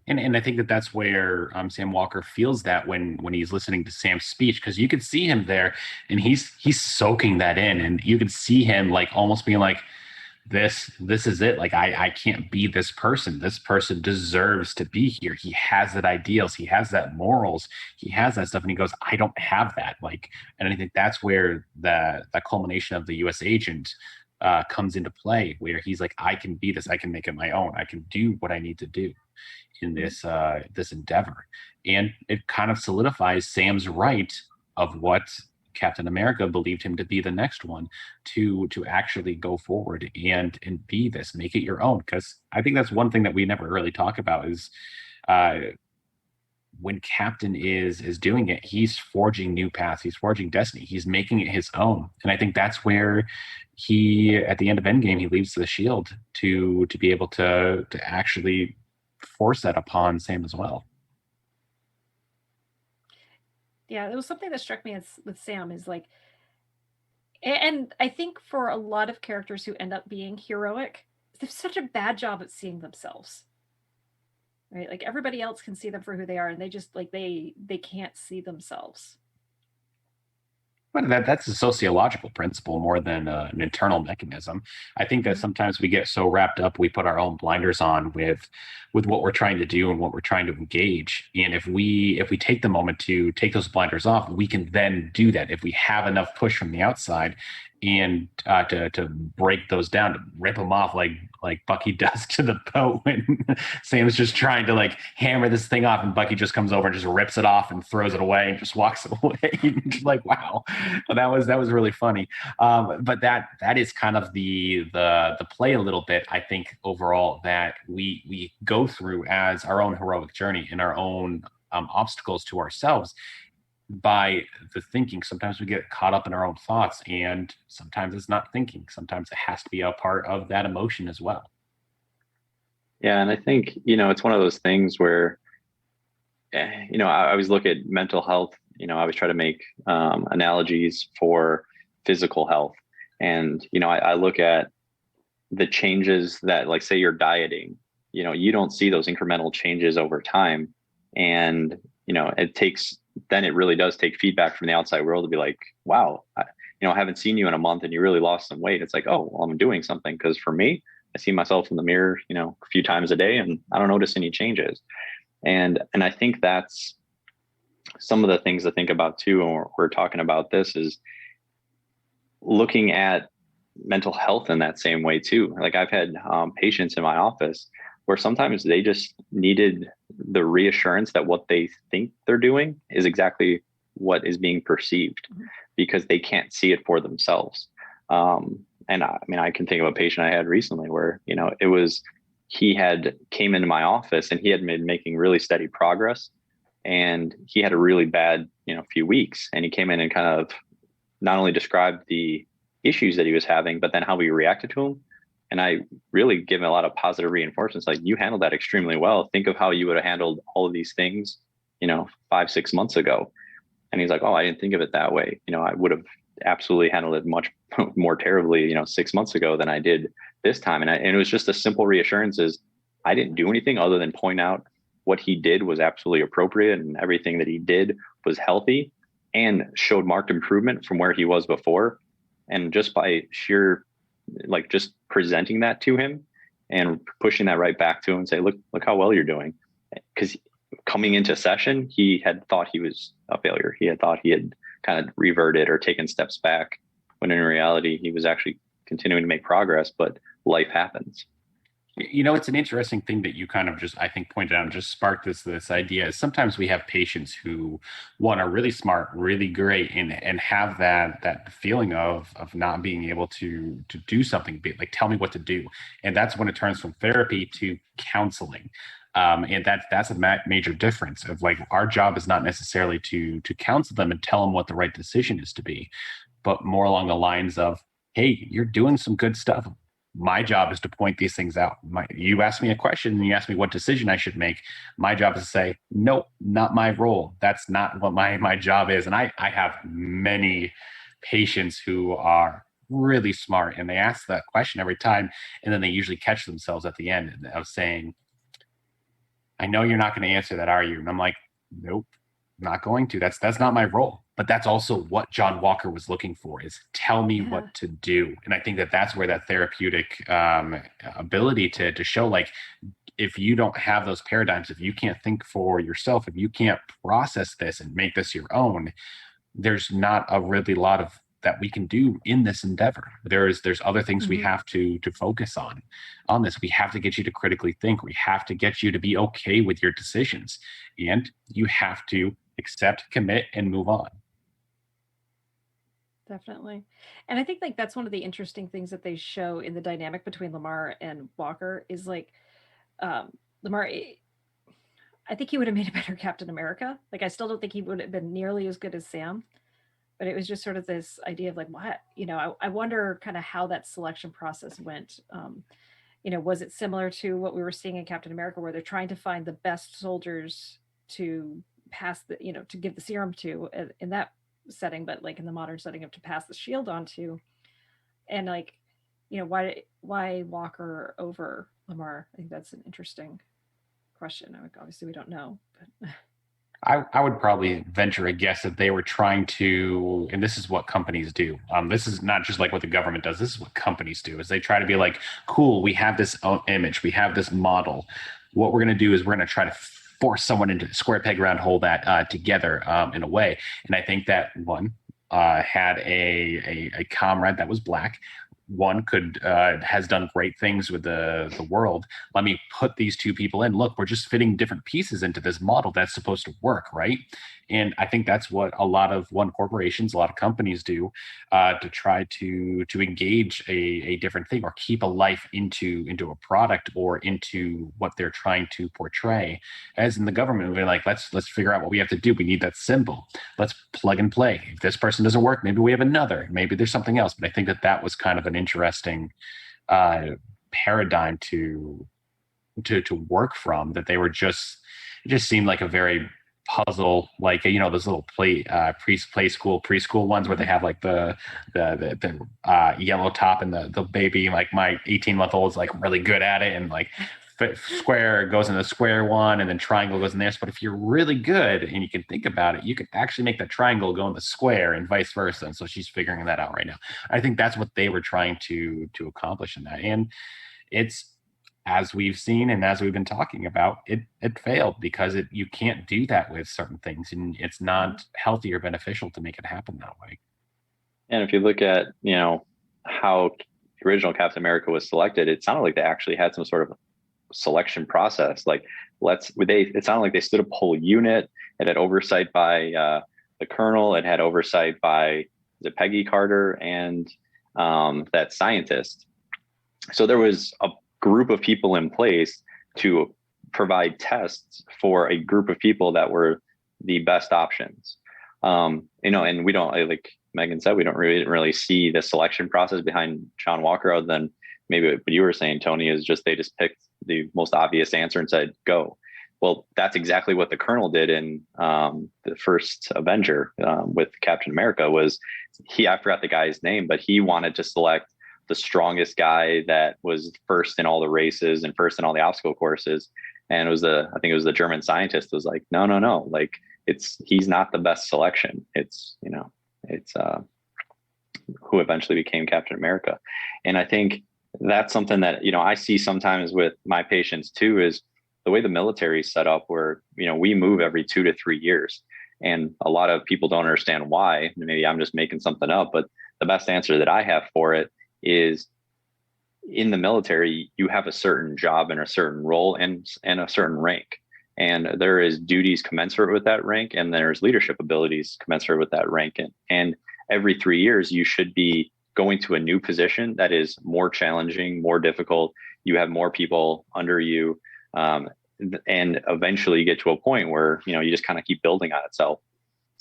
And I think that's where Sam Walker feels that when he's listening to Sam's speech, because you could see him there and he's soaking that in, and you could see him like almost being like, this is it. Like, I can't be this person. This person deserves to be here. He has that ideals. He has that morals. He has that stuff. And he goes, I don't have that. Like, and I think that's where the culmination of the U.S. agent comes into play, where he's like, I can be this. I can make it my own. I can do what I need to do in this endeavor. And it kind of solidifies Sam's right of what Captain America believed him to be the next one, to actually go forward and be this, make it your own. Because I think that's one thing that we never really talk about is when Captain is doing it, he's forging new paths, he's forging destiny, he's making it his own. And I think that's where he, at the end of Endgame, he leaves the shield to be able to actually force that upon Sam as well. Yeah, it was something that struck me with Sam is like, and I think for a lot of characters who end up being heroic, they've such a bad job at seeing themselves. Right? Like, everybody else can see them for who they are, and they just, like, they can't see themselves. But that's a sociological principle more than an internal mechanism. I think that sometimes we get so wrapped up, we put our own blinders on with what we're trying to do and what we're trying to engage. And if we take the moment to take those blinders off, we can then do that. If we have enough push from the outside and to break those down, to rip them off like Bucky does to the boat when Sam's just trying to like hammer this thing off, and Bucky just comes over and just rips it off and throws it away and just walks away. Just like, wow, that was really funny. But that is kind of the play a little bit, I think, overall, that we go through as our own heroic journey and our own obstacles to ourselves by the thinking. Sometimes we get caught up in our own thoughts, and sometimes it's not thinking. Sometimes it has to be a part of that emotion as well. Yeah, and I think, it's one of those things where, I always look at mental health. I always try to make analogies for physical health. And, I look at the changes that, like, say you're dieting, you don't see those incremental changes over time. And, it really does take feedback from the outside world to be like, wow, I haven't seen you in a month and you really lost some weight. It's like, oh, well, I'm doing something. Because for me, I see myself in the mirror, a few times a day, and I don't notice any changes. And I think that's some of the things to think about too. And we're talking about this is looking at mental health in that same way too. Like I've had patients in my office where sometimes they just needed the reassurance that what they think they're doing is exactly what is being perceived, because they can't see it for themselves. And I mean, I can think of a patient I had recently where, he had came into my office and he had been making really steady progress, and he had a really bad, few weeks, and he came in and kind of not only described the issues that he was having, but then how we reacted to them. And I really give him a lot of positive reinforcements. Like, you handled that extremely well. Think of how you would have handled all of these things, 5-6 months ago. And he's like, oh, I didn't think of it that way. I would have absolutely handled it much more terribly, 6 months ago than I did this time. And it was just a simple reassurance is I didn't do anything other than point out what he did was absolutely appropriate, and everything that he did was healthy and showed marked improvement from where he was before. And just by sheer, just presenting that to him and pushing that right back to him and say, look how well you're doing. Because coming into session, he had thought he was a failure. He had thought he had kind of reverted or taken steps back, when in reality, he was actually continuing to make progress, but life happens. It's an interesting thing that you kind of just, I think, pointed out and just sparked this idea is sometimes we have patients who, one, are really smart, really great, and have that feeling of not being able to do something, like tell me what to do. And that's when it turns from therapy to counseling. And that's a major difference of, like, our job is not necessarily to counsel them and tell them what the right decision is to be, but more along the lines of, hey, you're doing some good stuff. My job is to point these things out. You ask me a question and you ask me what decision I should make. My job is to say, nope, not my role. That's not what my job is. And I have many patients who are really smart, and they ask that question every time. And then they usually catch themselves at the end of saying, I know you're not going to answer that, are you? And I'm like, nope, not going to. That's not my role. But that's also what John Walker was looking for, is tell me what to do. And I think that's where that therapeutic ability to show, like, if you don't have those paradigms, if you can't think for yourself, if you can't process this and make this your own, there's not a really lot of that we can do in this endeavor. There's other things we have to focus on this. We have to get you to critically think. We have to get you to be okay with your decisions, and you have to accept, commit, and move on. Definitely. And I think, like, that's one of the interesting things that they show in the dynamic between Lamar and Walker is, like, Lamar, I think he would have made a better Captain America. Like, I still don't think he would have been nearly as good as Sam, but it was just sort of this idea of, like, what, I wonder kind of how that selection process went. Was it similar to what we were seeing in Captain America, where they're trying to find the best soldiers to pass to give the serum to in that setting, but, like, in the modern setting, of to pass the shield onto, and, like, why Walker over Lamar? I think that's an interesting question. Obviously we don't know, but I would probably venture a guess that they were trying to, and this is what companies do. This is not just like what the government does. This is what companies do, is they try to be like, cool, we have this image, we have this model. What we're going to do is we're going to try to force someone into square peg round hole that together in a way. And I think that one had a comrade that was black. One has done great things with the world. Let me put these two people in. Look, we're just fitting different pieces into this model that's supposed to work, right? And I think that's what a lot of corporations, a lot of companies do to try to engage a different thing, or keep a life into a product or into what they're trying to portray. As in the government, they're like, let's figure out what we have to do. We need that symbol. Let's plug and play. If this person doesn't work, maybe we have another. Maybe there's something else. But I think that was kind of an interesting paradigm to work from. That they were just, it just seemed like a very puzzle, like, those little preschool ones where they have, like, the yellow top and the baby, like my 18-month-old is, like, really good at it and, like, square goes in the square one, and then triangle goes in there. But if you're really good and you can think about it, you can actually make that triangle go in the square and vice versa. And so she's figuring that out right now. I think that's what they were trying to accomplish in that. And it's, as we've seen and as we've been talking about, it failed because you can't do that with certain things, and it's not healthy or beneficial to make it happen that way. And if you look at, how the original Captain America was selected, it sounded like they actually had some sort of selection process. Like, it sounded like they stood up a whole unit. It had oversight by the colonel. It had oversight by the Peggy Carter and that scientist. So there was a group of people in place to provide tests for a group of people that were the best options. And we don't, like Megan said, we didn't really see the selection process behind John Walker, other than maybe what you were saying, Tony, is just they just picked the most obvious answer and said, go. Well, that's exactly what the Colonel did in the first Avenger with Captain America. I forgot the guy's name, but he wanted to select the strongest guy that was first in all the races and first in all the obstacle courses. And I think it was the German scientist was like, no, like he's not the best selection. It's who eventually became Captain America. And I think that's something that, I see sometimes with my patients too, is the way the military is set up, where, we move every 2 to 3 years. And a lot of people don't understand why. Maybe I'm just making something up, but the best answer that I have for it is, in the military, you have a certain job and a certain role and a certain rank. And there is duties commensurate with that rank, and there's leadership abilities commensurate with that rank. And every 3 years, you should be going to a new position that is more challenging, more difficult. You have more people under you. And eventually you get to a point where, you just kind of keep building on itself.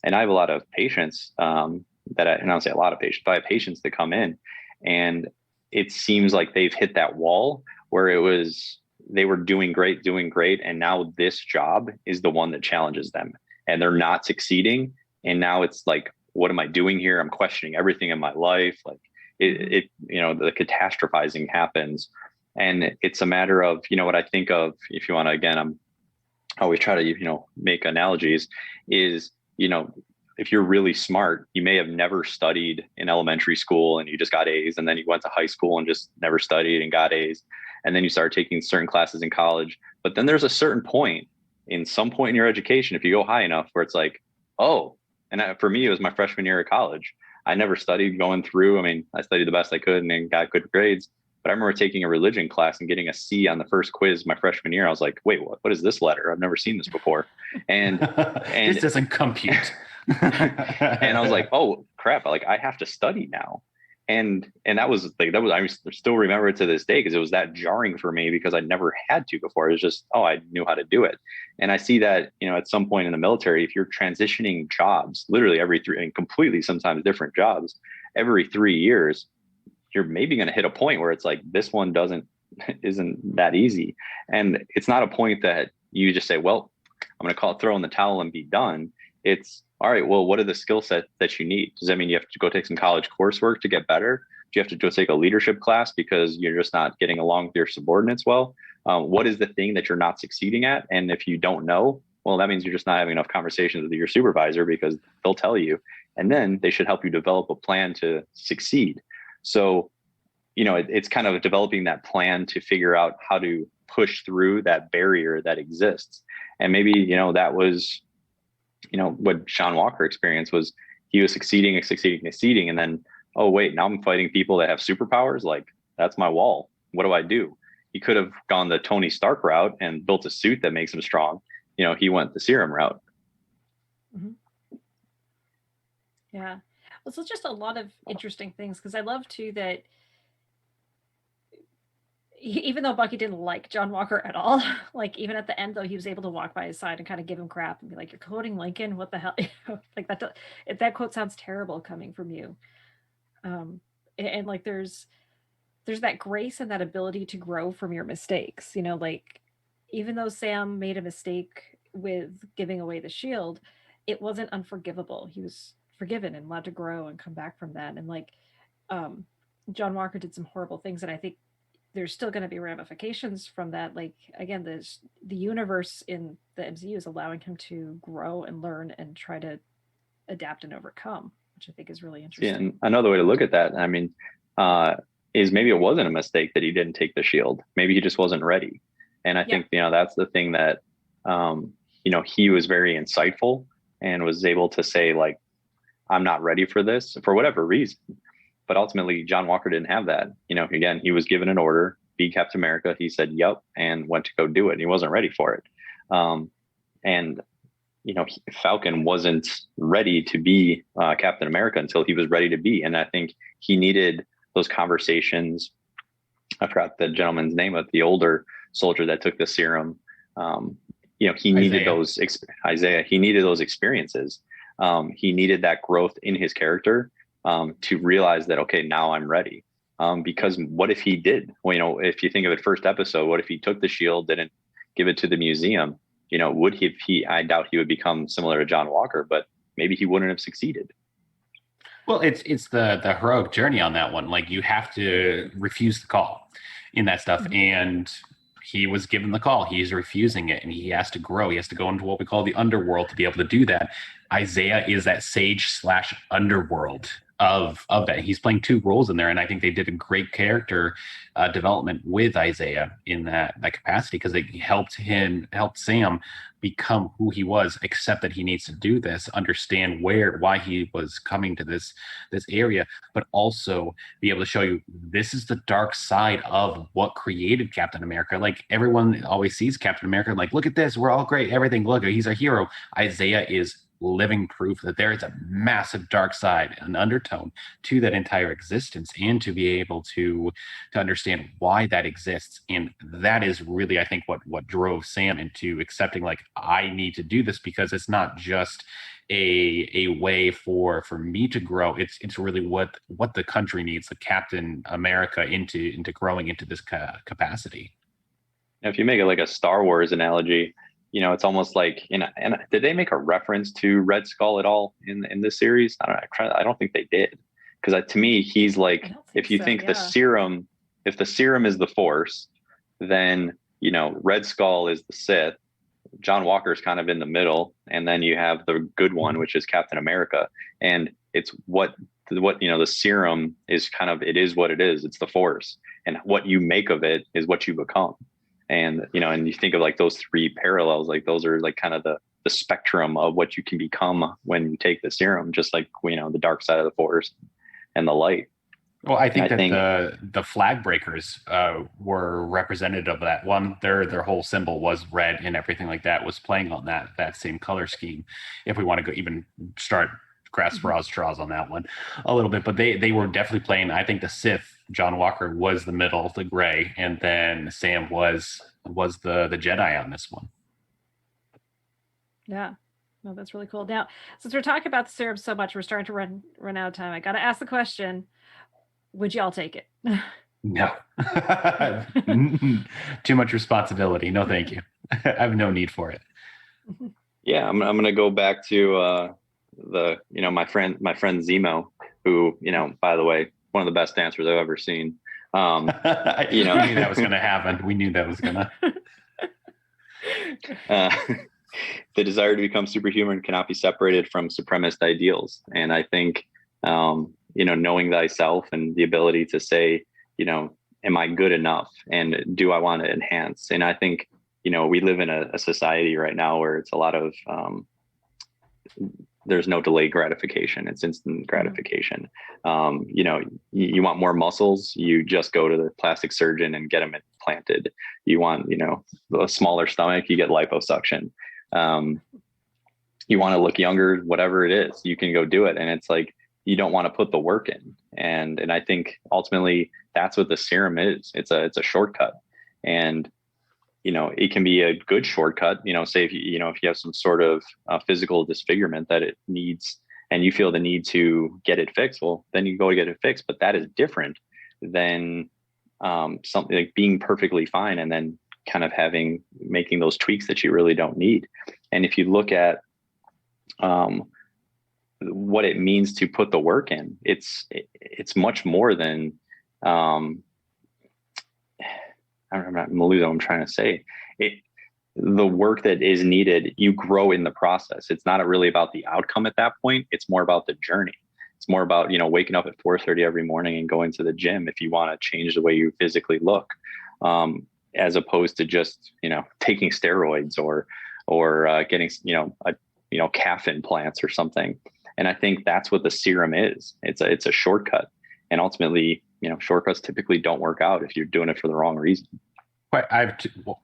And I have a lot of patients and I don't say a lot of patients, but I have patients that come in, and it seems like they've hit that wall where they were doing great. And now this job is the one that challenges them, and they're not succeeding. And now it's like, what am I doing here? I'm questioning everything in my life. Like the catastrophizing happens. And it's a matter of, what I think of, if you want to, again, I always try to, make analogies, is, if you're really smart, you may have never studied in elementary school and you just got A's, and then you went to high school and just never studied and got A's. And then you start taking certain classes in college. But then there's a certain point in your education, if you go high enough, where it's like, oh, and for me, it was my freshman year of college. I never studied going through. I mean, I studied the best I could and then got good grades. But I remember taking a religion class and getting a C on the first quiz my freshman year. I was like, wait, what is this letter? I've never seen this before. And this doesn't compute. And I was like, oh crap, like I have to study now. And that was I still remember it to this day, because it was that jarring for me, because I never had to before. It was just, I knew how to do it. And I see that, at some point in the military, if you're transitioning jobs, literally every 3, and completely sometimes different jobs, every 3 years, you're maybe going to hit a point where it's like, this one isn't that easy. And it's not a point that you just say, well, I'm going to throw in the towel and be done. It's, all right, well, what are the skill sets that you need? Does that mean you have to go take some college coursework to get better? Do you have to go take a leadership class because you're just not getting along with your subordinates well? What is the thing that you're not succeeding at? And if you don't know, well, that means you're just not having enough conversations with your supervisor, because they'll tell you, and then they should help you develop a plan to succeed. So, it's kind of developing that plan to figure out how to push through that barrier that exists. And maybe, that was, what Sean Walker experienced was, he was succeeding. And then, oh, wait, now I'm fighting people that have superpowers. Like, that's my wall. What do I do? He could have gone the Tony Stark route and built a suit that makes him strong. He went the serum route. Mm-hmm. Yeah. Well, so it's just a lot of interesting things, because I love too that even though Bucky didn't like John Walker at all, like even at the end, though, he was able to walk by his side and kind of give him crap and be like, "You're quoting Lincoln? What the hell?" Like that quote sounds terrible coming from you. And like there's that grace and that ability to grow from your mistakes. Like even though Sam made a mistake with giving away the shield, it wasn't unforgivable. He was forgiven and allowed to grow and come back from that. And like John Walker did some horrible things, and I think there's still going to be ramifications from that. Like, again, the universe in the MCU is allowing him to grow and learn and try to adapt and overcome, which I think is really Yeah, interesting. and another way to look at that, I mean, is maybe it wasn't a mistake that he didn't take the shield. Maybe he just wasn't ready. And I think, that's the thing that, he was very insightful and was able to say, like, I'm not ready for this for whatever reason. But ultimately, John Walker didn't have that. Again, he was given an order, be Captain America. He said, yep, and went to go do it. And he wasn't ready for it. And Falcon wasn't ready to be Captain America until he was ready to be. And I think he needed those conversations. I forgot the gentleman's name, but the older soldier that took the serum. He needed those Isaiah. He needed those experiences. He needed that growth in his character to realize that, okay, now I'm ready. Because what if he did? Well, if you think of it, first episode, what if he took the shield, didn't give it to the museum? Would he? I doubt he would become similar to John Walker, but maybe he wouldn't have succeeded. Well, it's the heroic journey on that one. Like, you have to refuse the call in that stuff. Mm-hmm. And he was given the call. He's refusing it, and he has to grow. He has to go into what we call the underworld to be able to do that. Isaiah is that sage / underworld of that. He's playing two roles in there, and I think they did a great character development with Isaiah in that capacity, because it helped Sam become who he was, accept that he needs to do this, understand why he was coming to this area, but also be able to show you this is the dark side of what created Captain America. Like, everyone always sees Captain America like, look at this, we're all great, everything, look, he's a hero. Isaiah is living proof that there is a massive dark side, an undertone to that entire existence, and to be able to understand why that exists. And that is really, I think, what drove Sam into accepting, like, I need to do this, because it's not just a way for me to grow. It's really what the country needs, the Captain America into growing into this capacity. If you make it like a Star Wars analogy, it's almost like, and did they make a reference to Red Skull at all in this series? I don't think they did, because to me, he's like, if you think the serum, if the serum is the Force, then Red Skull is the Sith. John Walker's kind of in the middle, and then you have the good one, which is Captain America, and it's what the serum is kind of, it is what it is. It's the Force, and what you make of it is what you become. And, and you think of like those three parallels, like those are like kind of the spectrum of what you can become when you take the serum, just like, the dark side of the Force and the light. Well, I think the flag breakers were representative of that one. Their whole symbol was red, and everything like that was playing on that same color scheme. If we want to go even start grasp straws on that one a little bit, but they were definitely playing. I think the Sith, John Walker, was the middle, the gray, and then Sam was the Jedi on this one. Yeah. No, that's really cool. Now, since we're talking about the serum so much, we're starting to run out of time. I got to ask the question, would y'all take it? No. Too much responsibility. No, thank you. I have no need for it. Yeah, I'm going to go back to my friend Zemo, who, by the way, one of the best dancers I've ever seen. We knew that was going to happen. We knew that was going to. The desire to become superhuman cannot be separated from supremacist ideals. And I think, knowing thyself and the ability to say, am I good enough? And do I want to enhance? And I think, we live in a society right now where it's a lot of, there's no delayed gratification. It's instant gratification. You want more muscles, you just go to the plastic surgeon and get them implanted. You want, a smaller stomach, you get liposuction. You want to look younger, whatever it is, you can go do it. And it's like, you don't want to put the work in. And I think ultimately that's what the serum is. It's a shortcut. And, it can be a good shortcut, say if you have some sort of physical disfigurement that it needs, and you feel the need to get it fixed, well, then you go to get it fixed. But that is different than something like being perfectly fine and then kind of making those tweaks that you really don't need. And if you look at what it means to put the work in, it's much more than I'm not gonna lose what I'm trying to say. The work that is needed, you grow in the process. It's not really about the outcome at that point. It's more about the journey. It's more about, waking up at 4:30 every morning and going to the gym if you want to change the way you physically look, as opposed to just, taking steroids or getting, calf implants or something. And I think that's what the serum is. It's a shortcut. And ultimately, shortcuts typically don't work out if you're doing it for the wrong reason. I have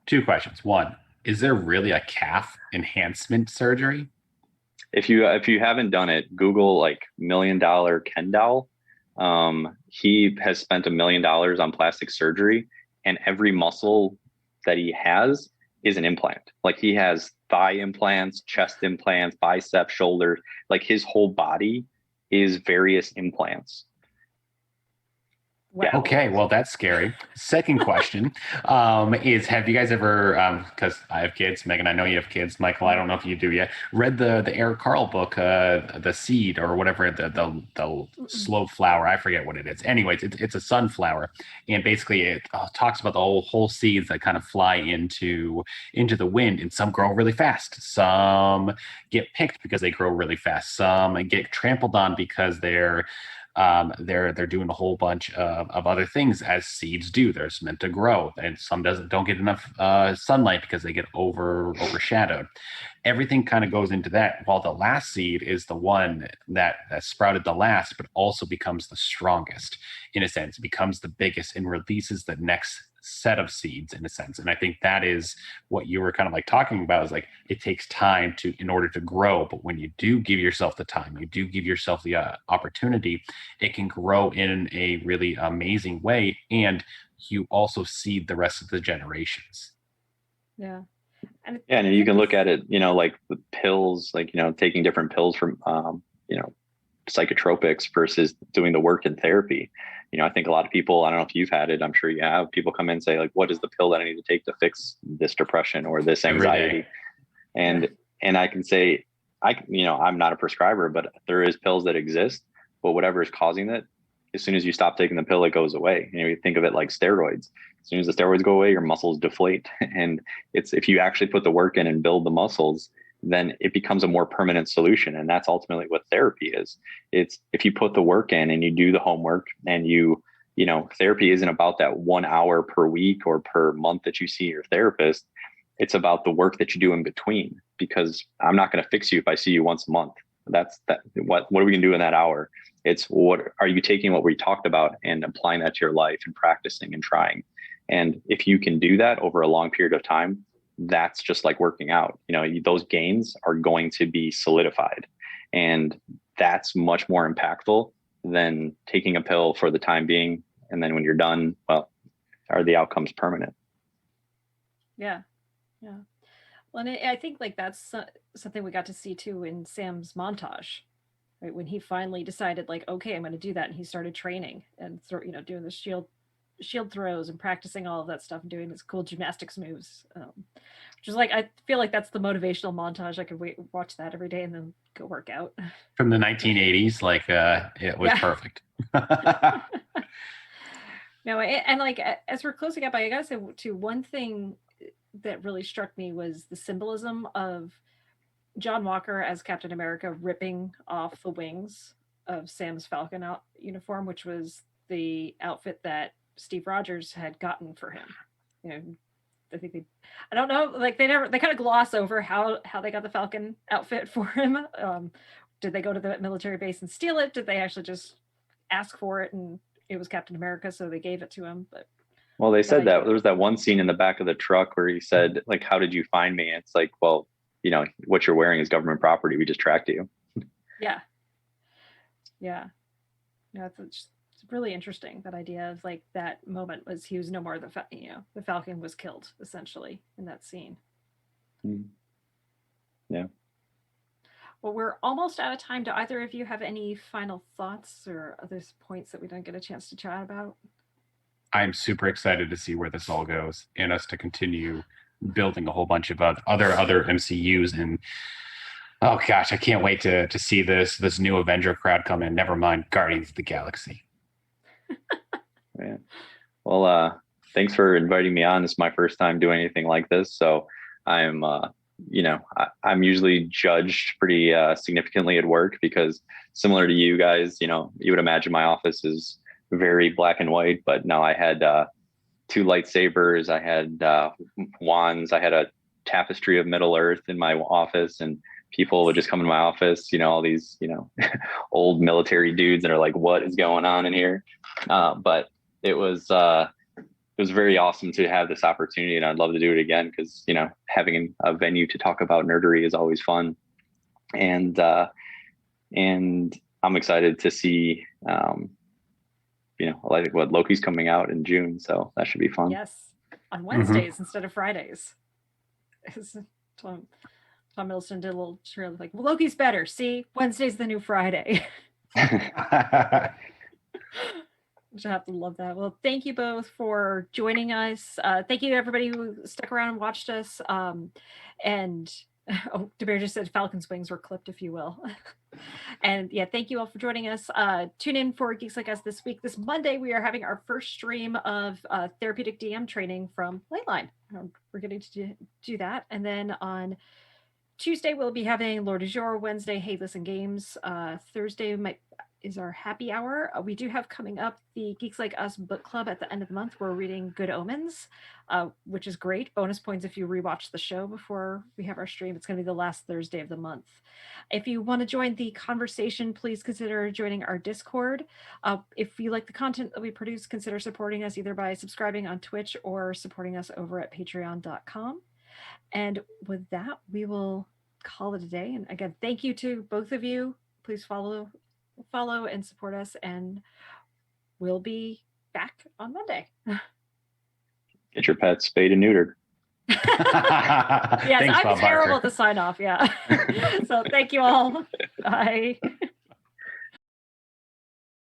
two questions. One, is there really a calf enhancement surgery? If you haven't done it, Google like $1 million Ken Doll. He has spent $1 million on plastic surgery, and every muscle that he has is an implant. Like he has thigh implants, chest implants, bicep, shoulder. Like his whole body is various implants. Wow. Okay, well, that's scary. Second question is, have you guys ever, because I have kids, Megan, I know you have kids, Michael, I don't know if you do yet, read the Eric Carle book, The Seed, or whatever, the slow flower, I forget what it is. Anyways, it's a sunflower, and basically it talks about the whole seeds that kind of fly into the wind, and some grow really fast, some get picked because they grow really fast, some get trampled on because they're doing a whole bunch of other things as seeds do. They're meant to grow, and some don't get enough sunlight because they get overshadowed. Everything kind of goes into that, while the last seed is the one that sprouted the last, but also becomes the strongest in a sense, becomes the biggest, and releases the next set of seeds in a sense. And I think that is what you were kind of like talking about, is like it takes time in order to grow, but when you do give yourself the time, you do give yourself the opportunity, it can grow in a really amazing way, and you also seed the rest of the generations. Yeah. And you can look at it, like the pills, like, taking different pills from, psychotropics versus doing the work in therapy. I think a lot of people, I don't know if you've had it, I'm sure you have, people come in and say like, what is the pill that I need to take to fix this depression or this anxiety? And I can say, I'm not a prescriber, but there is pills that exist, but whatever is causing it, as soon as you stop taking the pill, it goes away. You think of it like steroids. As soon as the steroids go away, your muscles deflate. And if you actually put the work in and build the muscles, then it becomes a more permanent solution. And that's ultimately what therapy is. It's if you put the work in and you do the homework, and therapy isn't about that 1 hour per week or per month that you see your therapist. It's about the work that you do in between, because I'm not going to fix you if I see you once a month. What are we going to do in that hour? It's what are you taking what we talked about and applying that to your life and practicing and trying. And if you can do that over a long period of time, that's just like working out. Those gains are going to be solidified, and that's much more impactful than taking a pill for the time being. And then when you're done, well, are the outcomes permanent? Yeah. Well, and I think like that's something we got to see too in Sam's montage, right? When he finally decided like, okay, I'm going to do that. And he started training and doing the shield throws and practicing all of that stuff and doing his cool gymnastics moves. Which is like, I feel like that's the motivational montage. I could watch that every day and then go work out. From the 1980s, like it was perfect. No, and like as we're closing up, I gotta say too, one thing that really struck me was the symbolism of John Walker as Captain America ripping off the wings of Sam's Falcon uniform, which was the outfit that Steve Rogers had gotten for him. I think I don't know, like they kind of gloss over how they got the Falcon outfit for him. Did they go to the military base and steal it? Did they actually just ask for it and it was Captain America, so they gave it to him? But well, they said that there was that one scene in the back of the truck where he said, like, how did you find me? And it's like, well, what you're wearing is government property. We just tracked you. Yeah. It's really interesting, that idea of like that moment was he was no more the Falcon was killed essentially in that scene. Yeah. Well, we're almost out of time. Do either of you have any final thoughts or other points that we didn't get a chance to chat about? I'm super excited to see where this all goes, and us to continue building a whole bunch of other MCUs. And oh gosh, I can't wait to see this new Avenger crowd come in. Never mind Guardians of the Galaxy. Yeah. Well, thanks for inviting me on. This is my first time doing anything like this, so I'm I'm usually judged pretty significantly at work because similar to you guys, you would imagine my office is very black and white, but no, I had two lightsabers, I had wands, I had a tapestry of Middle Earth in my office, and people would just come into my office, all these, old military dudes that are like, what is going on in here? But it was very awesome to have this opportunity, and I'd love to do it again because, having a venue to talk about nerdery is always fun. And I'm excited to see, like what Loki's coming out in June. So that should be fun. Yes. On Wednesdays instead of Fridays. Tom Middleton did a little trailer like, well, Loki's better. See, Wednesday's the new Friday. Which I have to love that. Well, thank you both for joining us. Thank you to everybody who stuck around and watched us. And DeBear just said Falcon's wings were clipped, if you will. And yeah, thank you all for joining us. Tune in for Geeks Like Us this week. This Monday, we are having our first stream of therapeutic DM training from Lightline. We're getting to do that. And then on Tuesday, we'll be having Lord du Jour. Wednesday, Hey Listen Games. Thursday is our happy hour. We do have coming up the Geeks Like Us book club at the end of the month. We're reading Good Omens, which is great. Bonus points if you rewatch the show before we have our stream. It's going to be the last Thursday of the month. If you want to join the conversation, please consider joining our Discord. If you like the content that we produce, consider supporting us either by subscribing on Twitch or supporting us over at patreon.com. And with that, we will call it a day. And again, thank you to both of you. Please follow and support us, and we'll be back on Monday. Get your pets spayed and neutered. Yes, thanks, I'm terrible to sign off. Yeah. So thank you all. Bye.